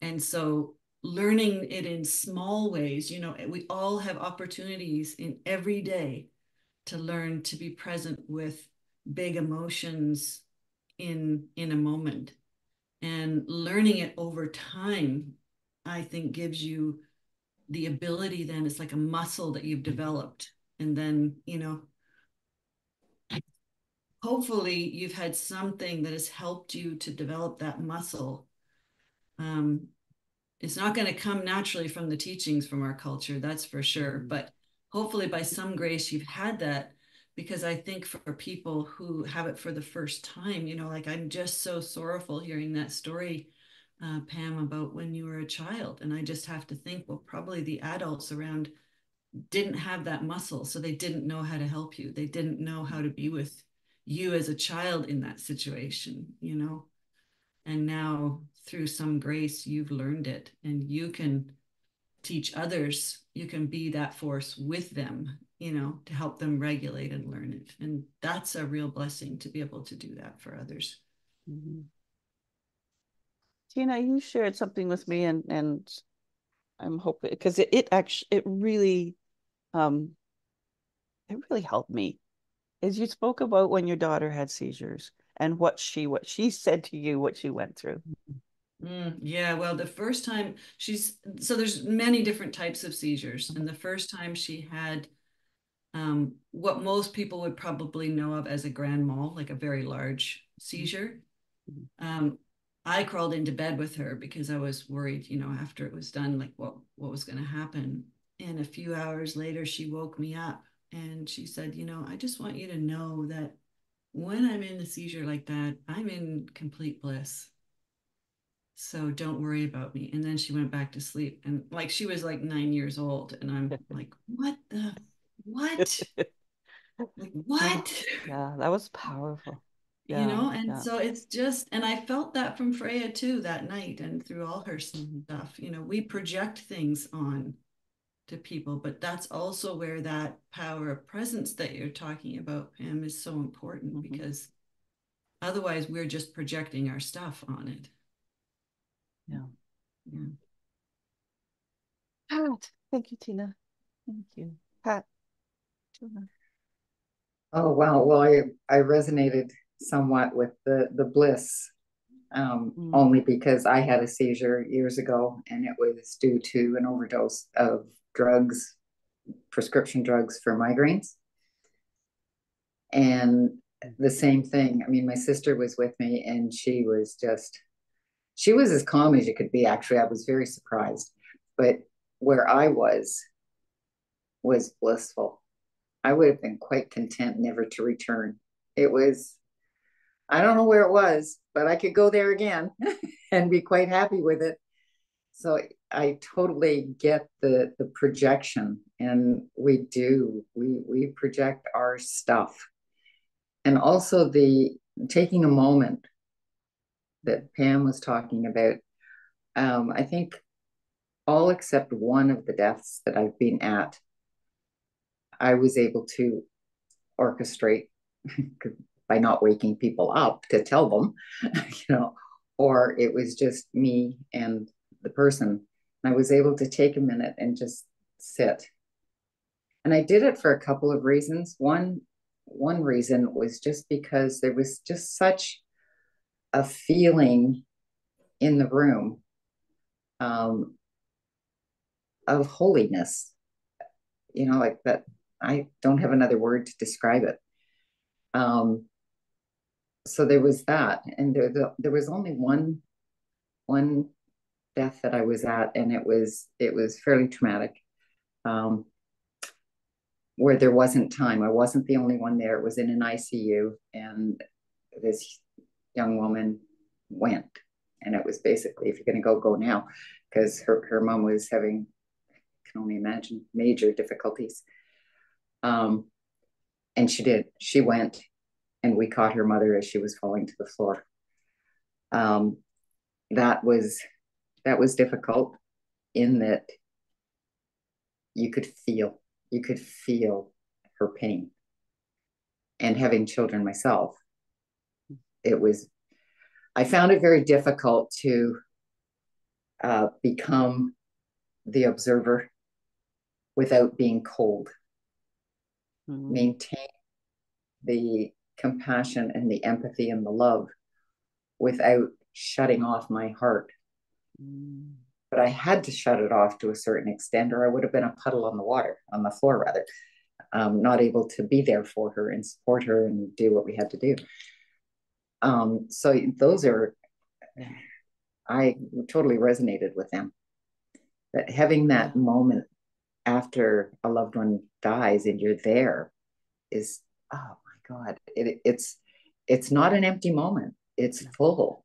And so learning it in small ways, we all have opportunities in every day to learn to be present with big emotions in a moment. And learning it over time, I think, gives you the ability. Then it's like a muscle that you've developed. And then, hopefully you've had something that has helped you to develop that muscle. um, it's not going to come naturally from the teachings from our culture, that's for sure. But hopefully by some grace you've had that, because I think for people who have it for the first time, like I'm just so sorrowful hearing that story, Pam, about when you were a child. And I just have to think, well, probably the adults around didn't have that muscle, so they didn't know how to help you. They didn't know how to be with you as a child in that situation. And now through some grace, you've learned it, and you can teach others. You can be that force with them, to help them regulate and learn it. And that's a real blessing to be able to do that for others. Mm-hmm. Tina, you shared something with me, and I'm hoping, because it actually um it really helped me. Is you spoke about when your daughter had seizures and what she said to you, what she went through. Yeah, well, the first time so there's many different types of seizures. And the first time she had what most people would probably know of as a grand mal, like a very large seizure. Um, I crawled into bed with her because I was worried, after it was done, like what was going to happen. And a few hours later, she woke me up and she said, I just want you to know that when I'm in a seizure like that, I'm in complete bliss. So don't worry about me. And then she went back to sleep. And like she was like 9 years old. And I'm like, what? Like, Oh, what? yeah, that was powerful. Yeah, And yeah. so it's just, and I felt that from Freya too that night and through all her Mm-hmm. stuff. We project things on to people, but that's also where that power of presence that you're talking about, Pam, is so important, Mm-hmm. because otherwise we're just projecting our stuff on it. Yeah. Yeah. Pat, thank you, Tina. Thank you. Pat. Tina. Oh, wow. Well, I resonated somewhat with the bliss, Mm. only because I had a seizure years ago and it was due to an overdose of drugs, prescription drugs for migraines. And the same thing. I mean, my sister was with me, and she was as calm as you could be. Actually, I was very surprised. But where I was blissful. I would have been quite content never to return. It was, I don't know where it was, but I could go there again and be quite happy with it. So I totally get the projection, and we project our stuff, and also the taking a moment that Pam was talking about. I think all except one of the deaths that I've been at, I was able to orchestrate by not waking people up to tell them, or it was just me and the person. And I was able to take a minute and just sit. And I did it for a couple of reasons. One reason was just because there was just such a feeling in the room, of holiness, like that. I don't have another word to describe it. So there was that, and there was only one death that I was at, and it was fairly traumatic, where there wasn't time. I wasn't the only one there. It was in an ICU, and this young woman went, and it was basically, if you're going to go, go now, because her mom was having, I can only imagine, major difficulties. And she did. She went, and we caught her mother as she was falling to the floor. That was difficult, in that you could feel her pain. And having children myself, I found it very difficult to become the observer without being cold. Maintain the compassion and the empathy and the love without shutting off my heart. But I had to shut it off to a certain extent, or I would have been a puddle on the floor rather, not able to be there for her and support her and do what we had to do. So those are, I totally resonated with them. That having that moment after a loved one dies and you're there is, oh my God, it's not an empty moment. It's full.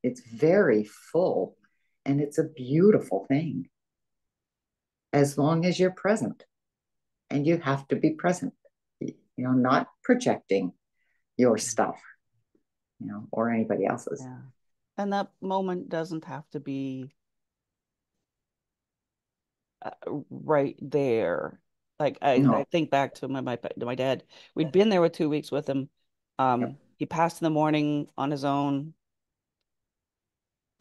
It's very full, and it's a beautiful thing, as long as you're present. And you have to be present, not projecting your stuff, or anybody else's. Yeah. And that moment doesn't have to be right there. Like I think back to my dad. We'd been there with 2 weeks with him. He passed in the morning on his own.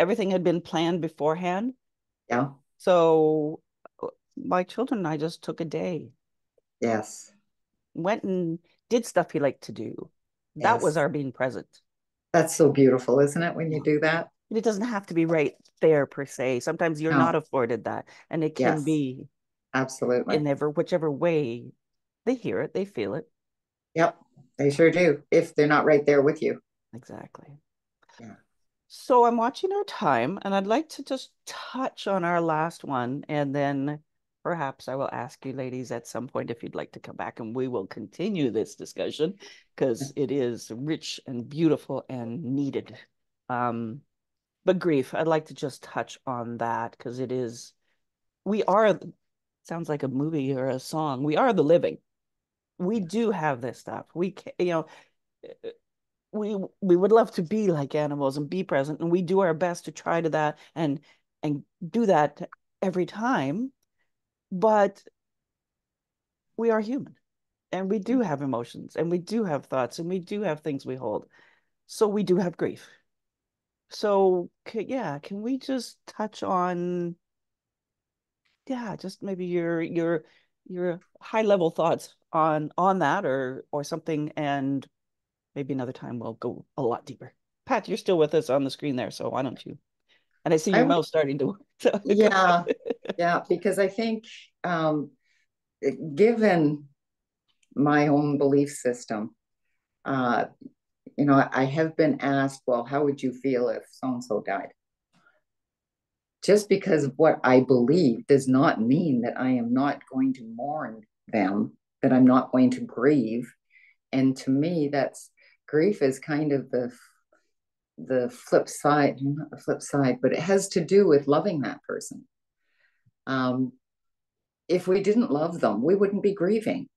Everything had been planned beforehand. Yeah. So my children and I just took a day. Yes. Went and did stuff he liked to do. That was our being present. That's so beautiful, isn't it, when you do that? It doesn't have to be right there per se. Sometimes you're not afforded that, and it can be absolutely in whichever way they hear it, they feel it. Yep, they sure do, if they're not right there with you. Exactly. Yeah. So I'm watching our time, and I'd like to just touch on our last one, and then perhaps I will ask you ladies at some point if you'd like to come back, and we will continue this discussion because it is rich and beautiful and needed. But grief, I'd like to just touch on that because sounds like a movie or a song. We are the living. We do have this stuff. We can, we would love to be like animals and be present, and we do our best to try to that and do that every time. But we are human, and we do have emotions, and we do have thoughts, and we do have things we hold. So we do have grief. So can we just touch on just maybe your high level thoughts on that or something, and maybe another time we'll go a lot deeper. Pat, you're still with us on the screen there, so why don't you? And I see your mouth starting to work. So yeah, because I think given my own belief system, Uh, I have been asked, well, how would you feel if so and so died? Just because of what I believe does not mean that I am not going to mourn them, that I'm not going to grieve. And to me, that's grief is kind of the flip side, not the flip side, but it has to do with loving that person. If we didn't love them, we wouldn't be grieving.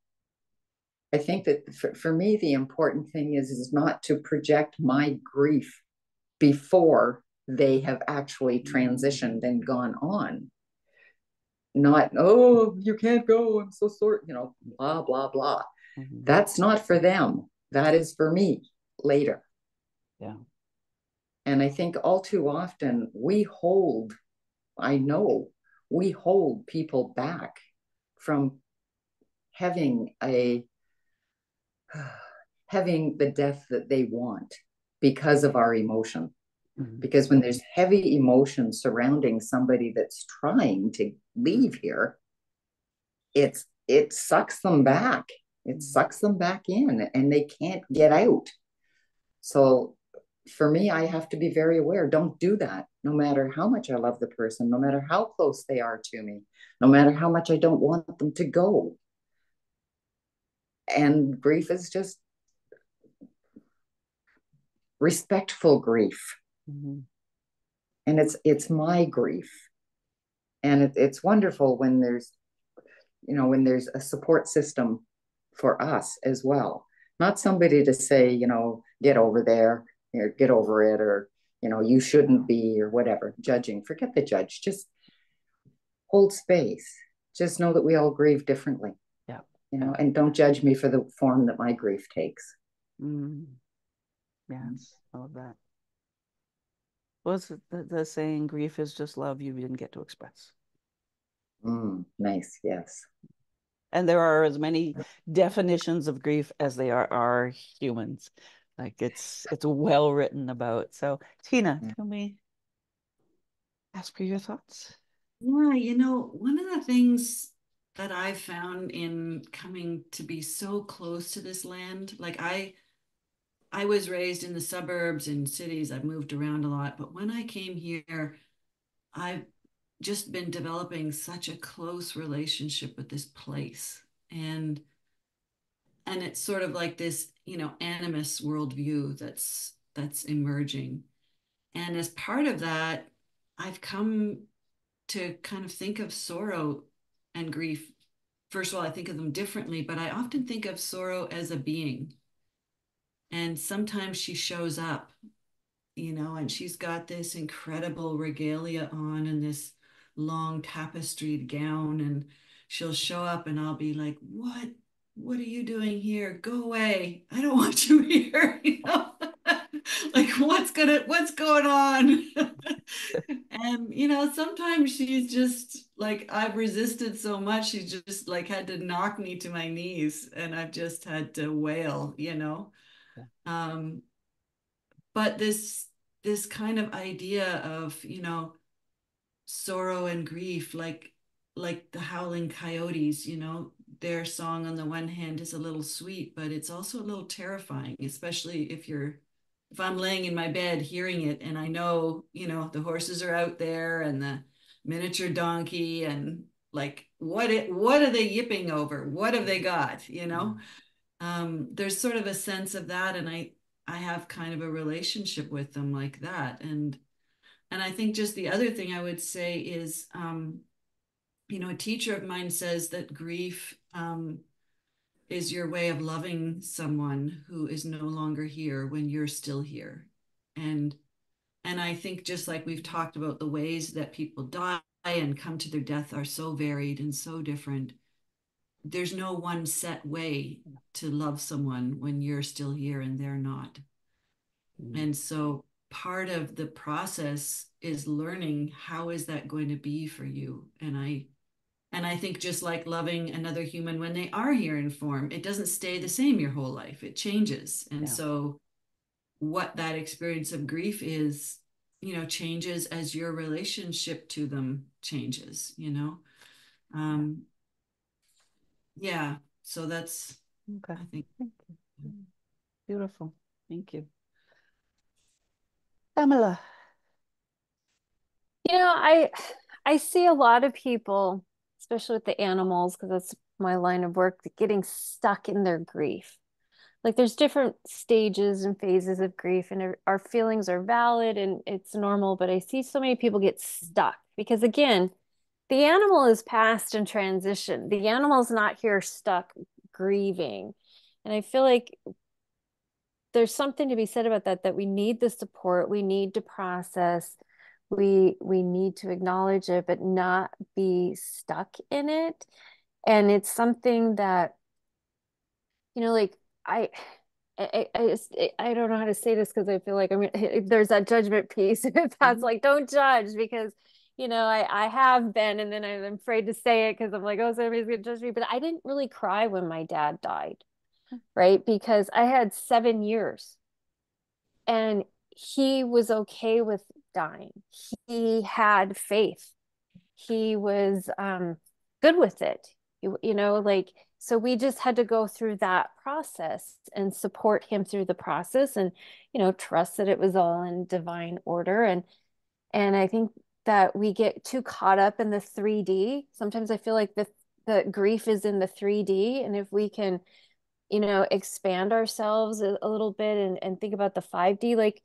I think that for me, the important thing is not to project my grief before they have actually transitioned and gone on. Not, oh, you can't go, I'm so sorry, blah, blah, blah. Mm-hmm. That's not for them. That is for me later. Yeah. And I think all too often we hold people back from having the death that they want because of our emotion. Mm-hmm. Because when there's heavy emotion surrounding somebody that's trying to leave here, it sucks them back. It sucks them back in and they can't get out. So for me, I have to be very aware. Don't do that. No matter how much I love the person, no matter how close they are to me, no matter how much I don't want them to go. And grief is just respectful grief. Mm-hmm. And it's my grief. And it's wonderful when there's a support system for us as well. Not somebody to say, get over there, or get over it, or, you shouldn't be, or whatever, judging. Forget the judge. Just hold space. Just know that we all grieve differently. Yeah. And don't judge me for the form that my grief takes. Mm. Yes, I love that. What's the saying, grief is just love you didn't get to express. Nice, yes. And there are as many definitions of grief as they are humans. Like it's well written about. So Tina, can we ask for your thoughts? Yeah, one of the things that I've found in coming to be so close to this land, like I was raised in the suburbs and cities. I've moved around a lot, but when I came here, I've just been developing such a close relationship with this place. And it's sort of like this, animist worldview that's emerging. And as part of that, I've come to kind of think of sorrow and grief. First of all, I think of them differently, but I often think of sorrow as a being. And sometimes she shows up, and she's got this incredible regalia on and this long tapestried gown. And she'll show up and I'll be like, what are you doing here? Go away. I don't want you here. Like what's going on? And sometimes she's just like, I've resisted so much, she's just like had to knock me to my knees and I've just had to wail. Yeah. But this kind of idea of, sorrow and grief, like the Howling Coyotes, their song on the one hand is a little sweet, but it's also a little terrifying, especially if I'm laying in my bed hearing it and I know, the horses are out there and the miniature donkey and like what are they yipping over? What have they got? There's sort of a sense of that, and I have kind of a relationship with them like that. And I think just the other thing I would say is, a teacher of mine says that grief is your way of loving someone who is no longer here when you're still here. And I think just like we've talked about the ways that people die and come to their death are so varied and so different. There's no one set way to love someone when you're still here and they're not. And so part of the process is learning how is that going to be for you. And I think just like loving another human when they are here in form, it doesn't stay the same your whole life. It changes. And so what that experience of grief is, changes as your relationship to them changes. Yeah. So that's, okay. I think. Thank you. Beautiful. Thank you. Pamela. I see a lot of people, especially with the animals, because that's my line of work, getting stuck in their grief. Like there's different stages and phases of grief, and our feelings are valid and it's normal, but I see so many people get stuck because again, the animal is past and transition. The animal's not here stuck grieving. And I feel like there's something to be said about that we need the support, we need to process, we need to acknowledge it, but not be stuck in it. And it's something that, like I I don't know how to say this because I feel like there's that judgment piece that's like don't judge because I have been and then I'm afraid to say it because I'm like, oh, somebody's gonna judge me. But I didn't really cry when my dad died, right? Because I had 7 years and he was okay with dying. He had faith. He was good with it. Like, so we just had to go through that process and support him through the process and, trust that it was all in divine order. And I think that we get too caught up in the 3D. Sometimes I feel like the grief is in the 3D. And if we can expand ourselves a little bit and think about the 5D. Like,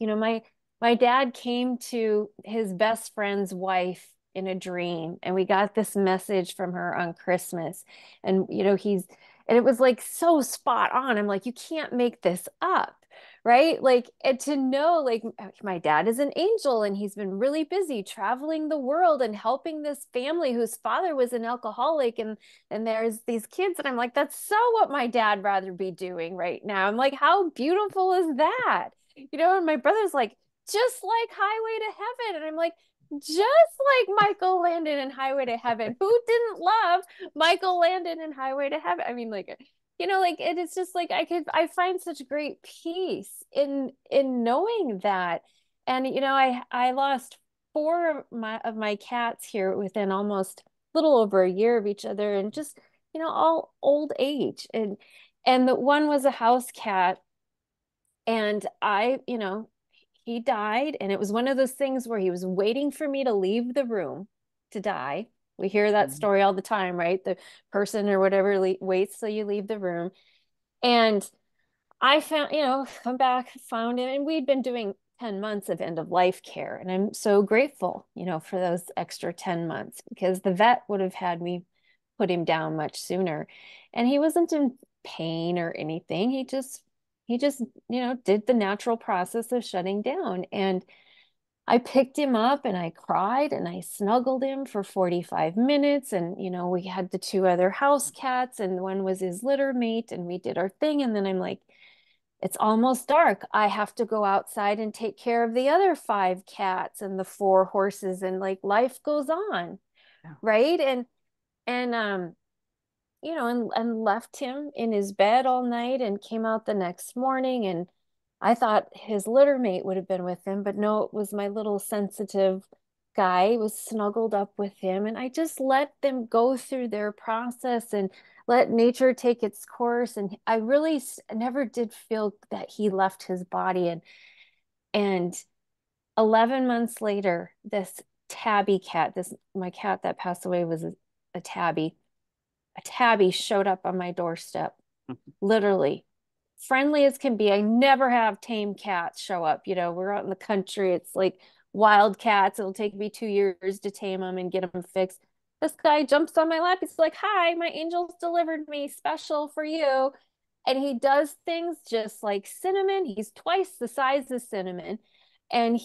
my dad came to his best friend's wife in a dream, and we got this message from her on Christmas. And, and it was like so spot on. I'm like, you can't make this up. Right. Like, and to know, like, my dad is an angel and he's been really busy traveling the world and helping this family whose father was an alcoholic. And there's these kids. And I'm like, that's so what my dad rather be doing right now. I'm like, how beautiful is that? And my brother's like, just like Highway to Heaven. And I'm like, just like Michael Landon in Highway to Heaven. Who didn't love Michael Landon in Highway to Heaven? I mean, like, like it is just like I find such great peace in knowing that. And I lost four of my cats here within almost a little over a year of each other, and just all old age. And the one was a house cat, and he died, and it was one of those things where he was waiting for me to leave the room to die. We hear that story all the time, right? The person or whatever waits till you leave the room. And I found, come back, found him, and we'd been doing 10 months of end of life care. And I'm so grateful, for those extra 10 months because the vet would have had me put him down much sooner. And he wasn't in pain or anything. He just, did the natural process of shutting down. And I picked him up and I cried and I snuggled him for 45 minutes. And, we had the two other house cats and one was his litter mate and we did our thing. And then I'm like, it's almost dark. I have to go outside and take care of the other five cats and the four horses. And like life goes on. Yeah. Right. And and left him in his bed all night and came out the next morning. And I thought his litter mate would have been with him, but no, it was my little sensitive guy was snuggled up with him. And I just let them go through their process and let nature take its course. And I really never did feel that he left his body. And 11 months later, this tabby cat, my cat that passed away was a tabby. A tabby showed up on my doorstep, literally friendly as can be. I never have tame cats show up. We're out in the country. It's like wild cats. It'll take me 2 years to tame them and get them fixed. This guy jumps on my lap. He's like, hi, my angels delivered me special for you. And he does things just like Cinnamon. He's twice the size of Cinnamon. And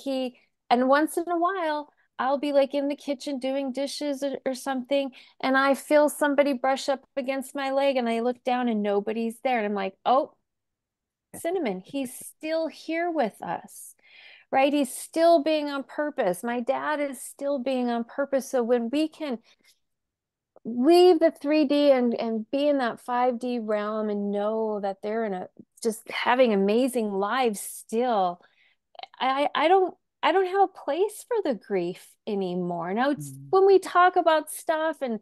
once in a while, I'll be like in the kitchen doing dishes or something, and I feel somebody brush up against my leg, and I look down and nobody's there. And I'm like, oh, Cinnamon, he's still here with us, right? He's still being on purpose. My dad is still being on purpose. So when we can leave the 3D and be in that 5D realm and know that they're just having amazing lives still, I don't have a place for the grief anymore. Now when we talk about stuff and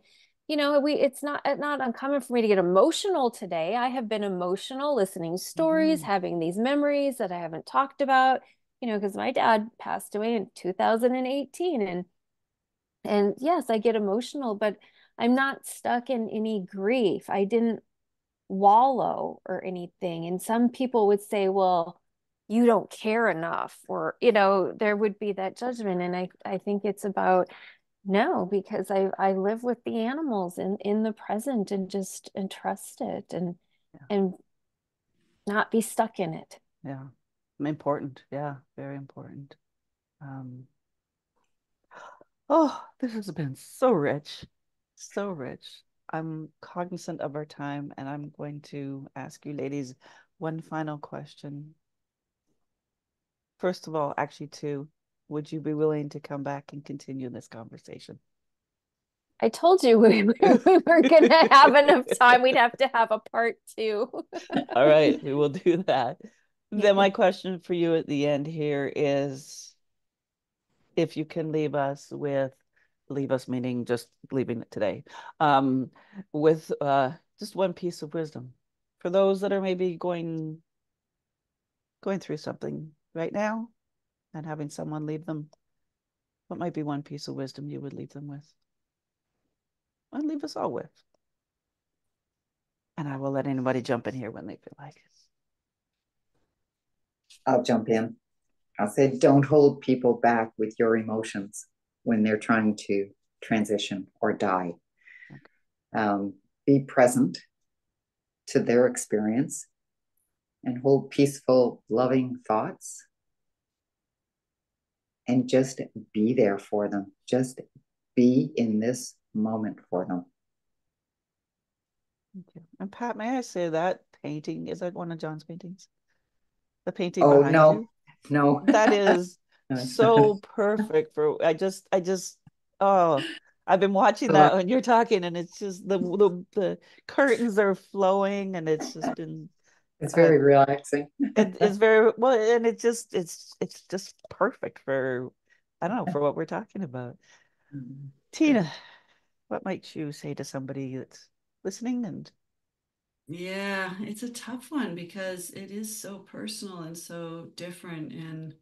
it's not uncommon for me to get emotional today. I have been emotional listening stories, having these memories that I haven't talked about, because my dad passed away in 2018, and yes, I get emotional, but I'm not stuck in any grief. I didn't wallow or anything. And some people would say, well, you don't care enough, or, there would be that judgment. And I think it's about no, because I live with the animals in the present and just and trust it and not be stuck in it. Yeah. Important. Yeah, very important. Um, oh, this has been so rich, so rich. I'm cognizant of our time, and I'm going to ask you ladies one final question. First of all, actually two, would you be willing to come back and continue this conversation? I told you we were gonna have enough time. We'd have to have a part two. All right, we will do that. Then my question for you at the end here is, if you can leave us meaning just leaving it today, with just one piece of wisdom for those that are maybe going through something right now and having someone leave them, what might be one piece of wisdom you would leave them with? I'd leave us all with. And I will let anybody jump in here when they feel like it. I'll jump in. I'll say, don't hold people back with your emotions when they're trying to transition or die. Okay. Be present to their experience and hold peaceful, loving thoughts. And just be there for them. Just be in this moment for them. Thank you. And Pat, may I say that painting, is that one of John's paintings? The painting Oh, behind no, you? no. That is so perfect for, oh, I've been watching that when you're talking, and it's just the curtains are flowing, and it's just been, it's very relaxing. It's very well, and it's just perfect for, I don't know, for what we're talking about. Tina, what might you say to somebody that's listening? And yeah, it's a tough one because it is so personal and so different. And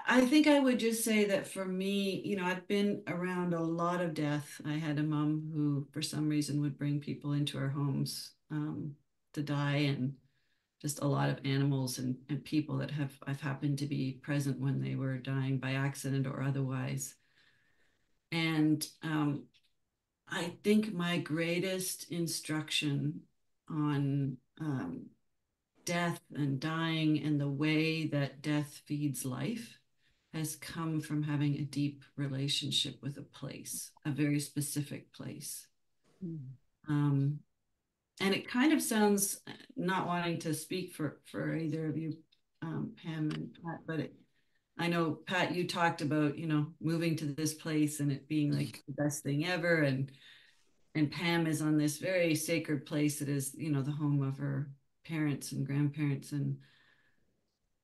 I think I would just say that for me, I've been around a lot of death. I had a mom who, for some reason, would bring people into our homes to die, and just a lot of animals and people that I've happened to be present when they were dying by accident or otherwise. And I think my greatest instruction on death and dying and the way that death feeds life has come from having a deep relationship with a place, a very specific place. And it kind of sounds, not wanting to speak for either of you, Pam and Pat, but I know, Pat, you talked about, moving to this place and it being like the best thing ever. And Pam is on this very sacred place that is, the home of her parents and grandparents. And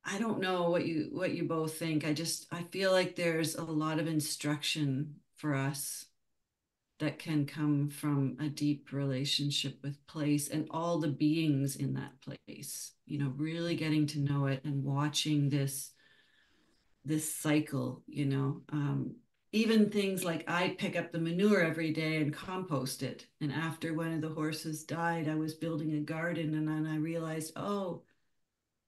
I don't know what you both think. I feel like there's a lot of instruction for us that can come from a deep relationship with place and all the beings in that place, really getting to know it and watching this cycle, even things like I pick up the manure every day and compost it. And after one of the horses died, I was building a garden, and then I realized, oh,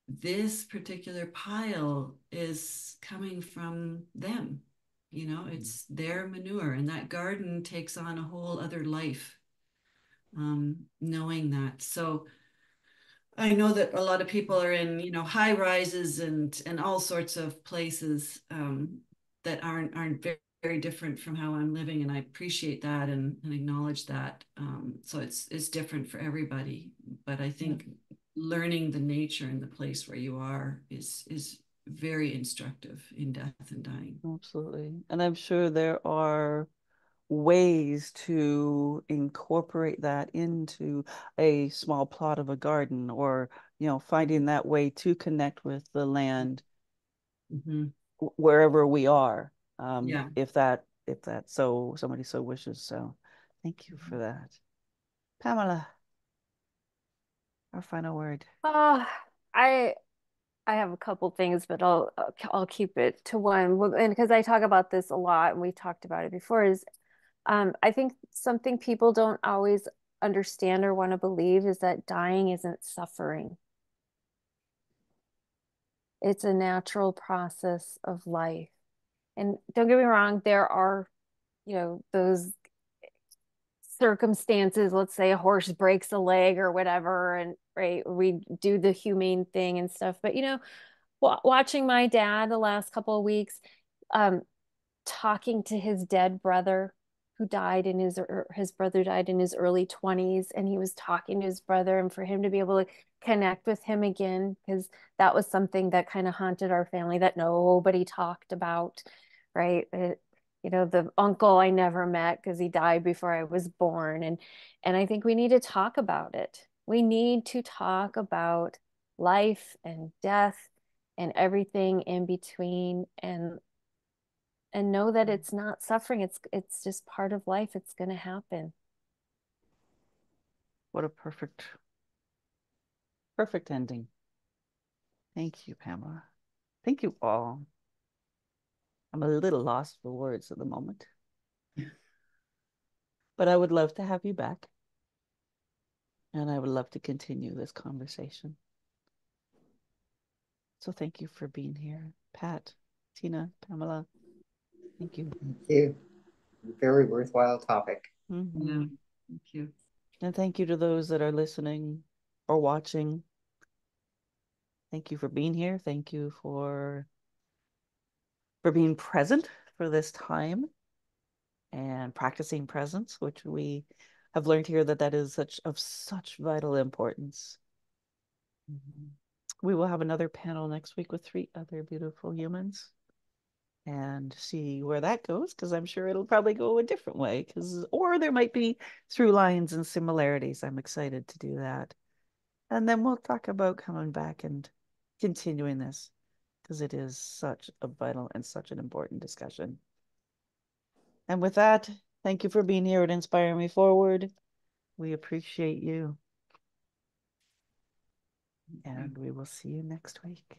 this particular pile is coming from them. It's their manure, and that garden takes on a whole other life, knowing that. So I know that a lot of people are in, high rises and all sorts of places that aren't very, very different from how I'm living, and I appreciate that and acknowledge that. So it's different for everybody, but I think learning the nature and the place where you are is very instructive in death and dying. absolutely. And I'm sure there are ways to incorporate that into a small plot of a garden, or finding that way to connect with the land wherever we are, Yeah. if that if that somebody so wishes. So thank you for that. Pamela, our final word. Oh, I I have a couple things, but I'll keep it to one. And because I talk about this a lot, and we talked about it before, is I think something people don't always understand or want to believe is that dying isn't suffering. It's a natural process of life. And don't get me wrong, there are, those circumstances, let's say a horse breaks a leg or whatever, and right, we do the humane thing and stuff. But watching my dad the last couple of weeks, um, talking to his dead brother who died in his brother died in his early 20s, and he was talking to his brother, and for him to be able to connect with him again, because that was something that kind of haunted our family that nobody talked about, right? The uncle I never met because he died before I was born, and I think we need to talk about it. We need to talk about life and death and everything in between, and know that it's not suffering. It's just part of life. It's going to happen. What a perfect ending. Thank you, Pamela. Thank you all. I'm a little lost for words at the moment, but I would love to have you back, and I would love to continue this conversation. So thank you for being here, Pat, Tina, Pamela. Thank you. Thank you. Very worthwhile topic. Mm-hmm. Yeah, thank you. And thank you to those that are listening or watching. Thank you for being here. Thank you for being present for this time and practicing presence, which we have learned here that is of such vital importance. Mm-hmm. We will have another panel next week with 3 other beautiful humans and see where that goes, because I'm sure it'll probably go a different way, or there might be through lines and similarities. I'm excited to do that. And then we'll talk about coming back and continuing this, because it is such a vital and such an important discussion. And with that, thank you for being here and inspiring me forward. We appreciate you. And we will see you next week.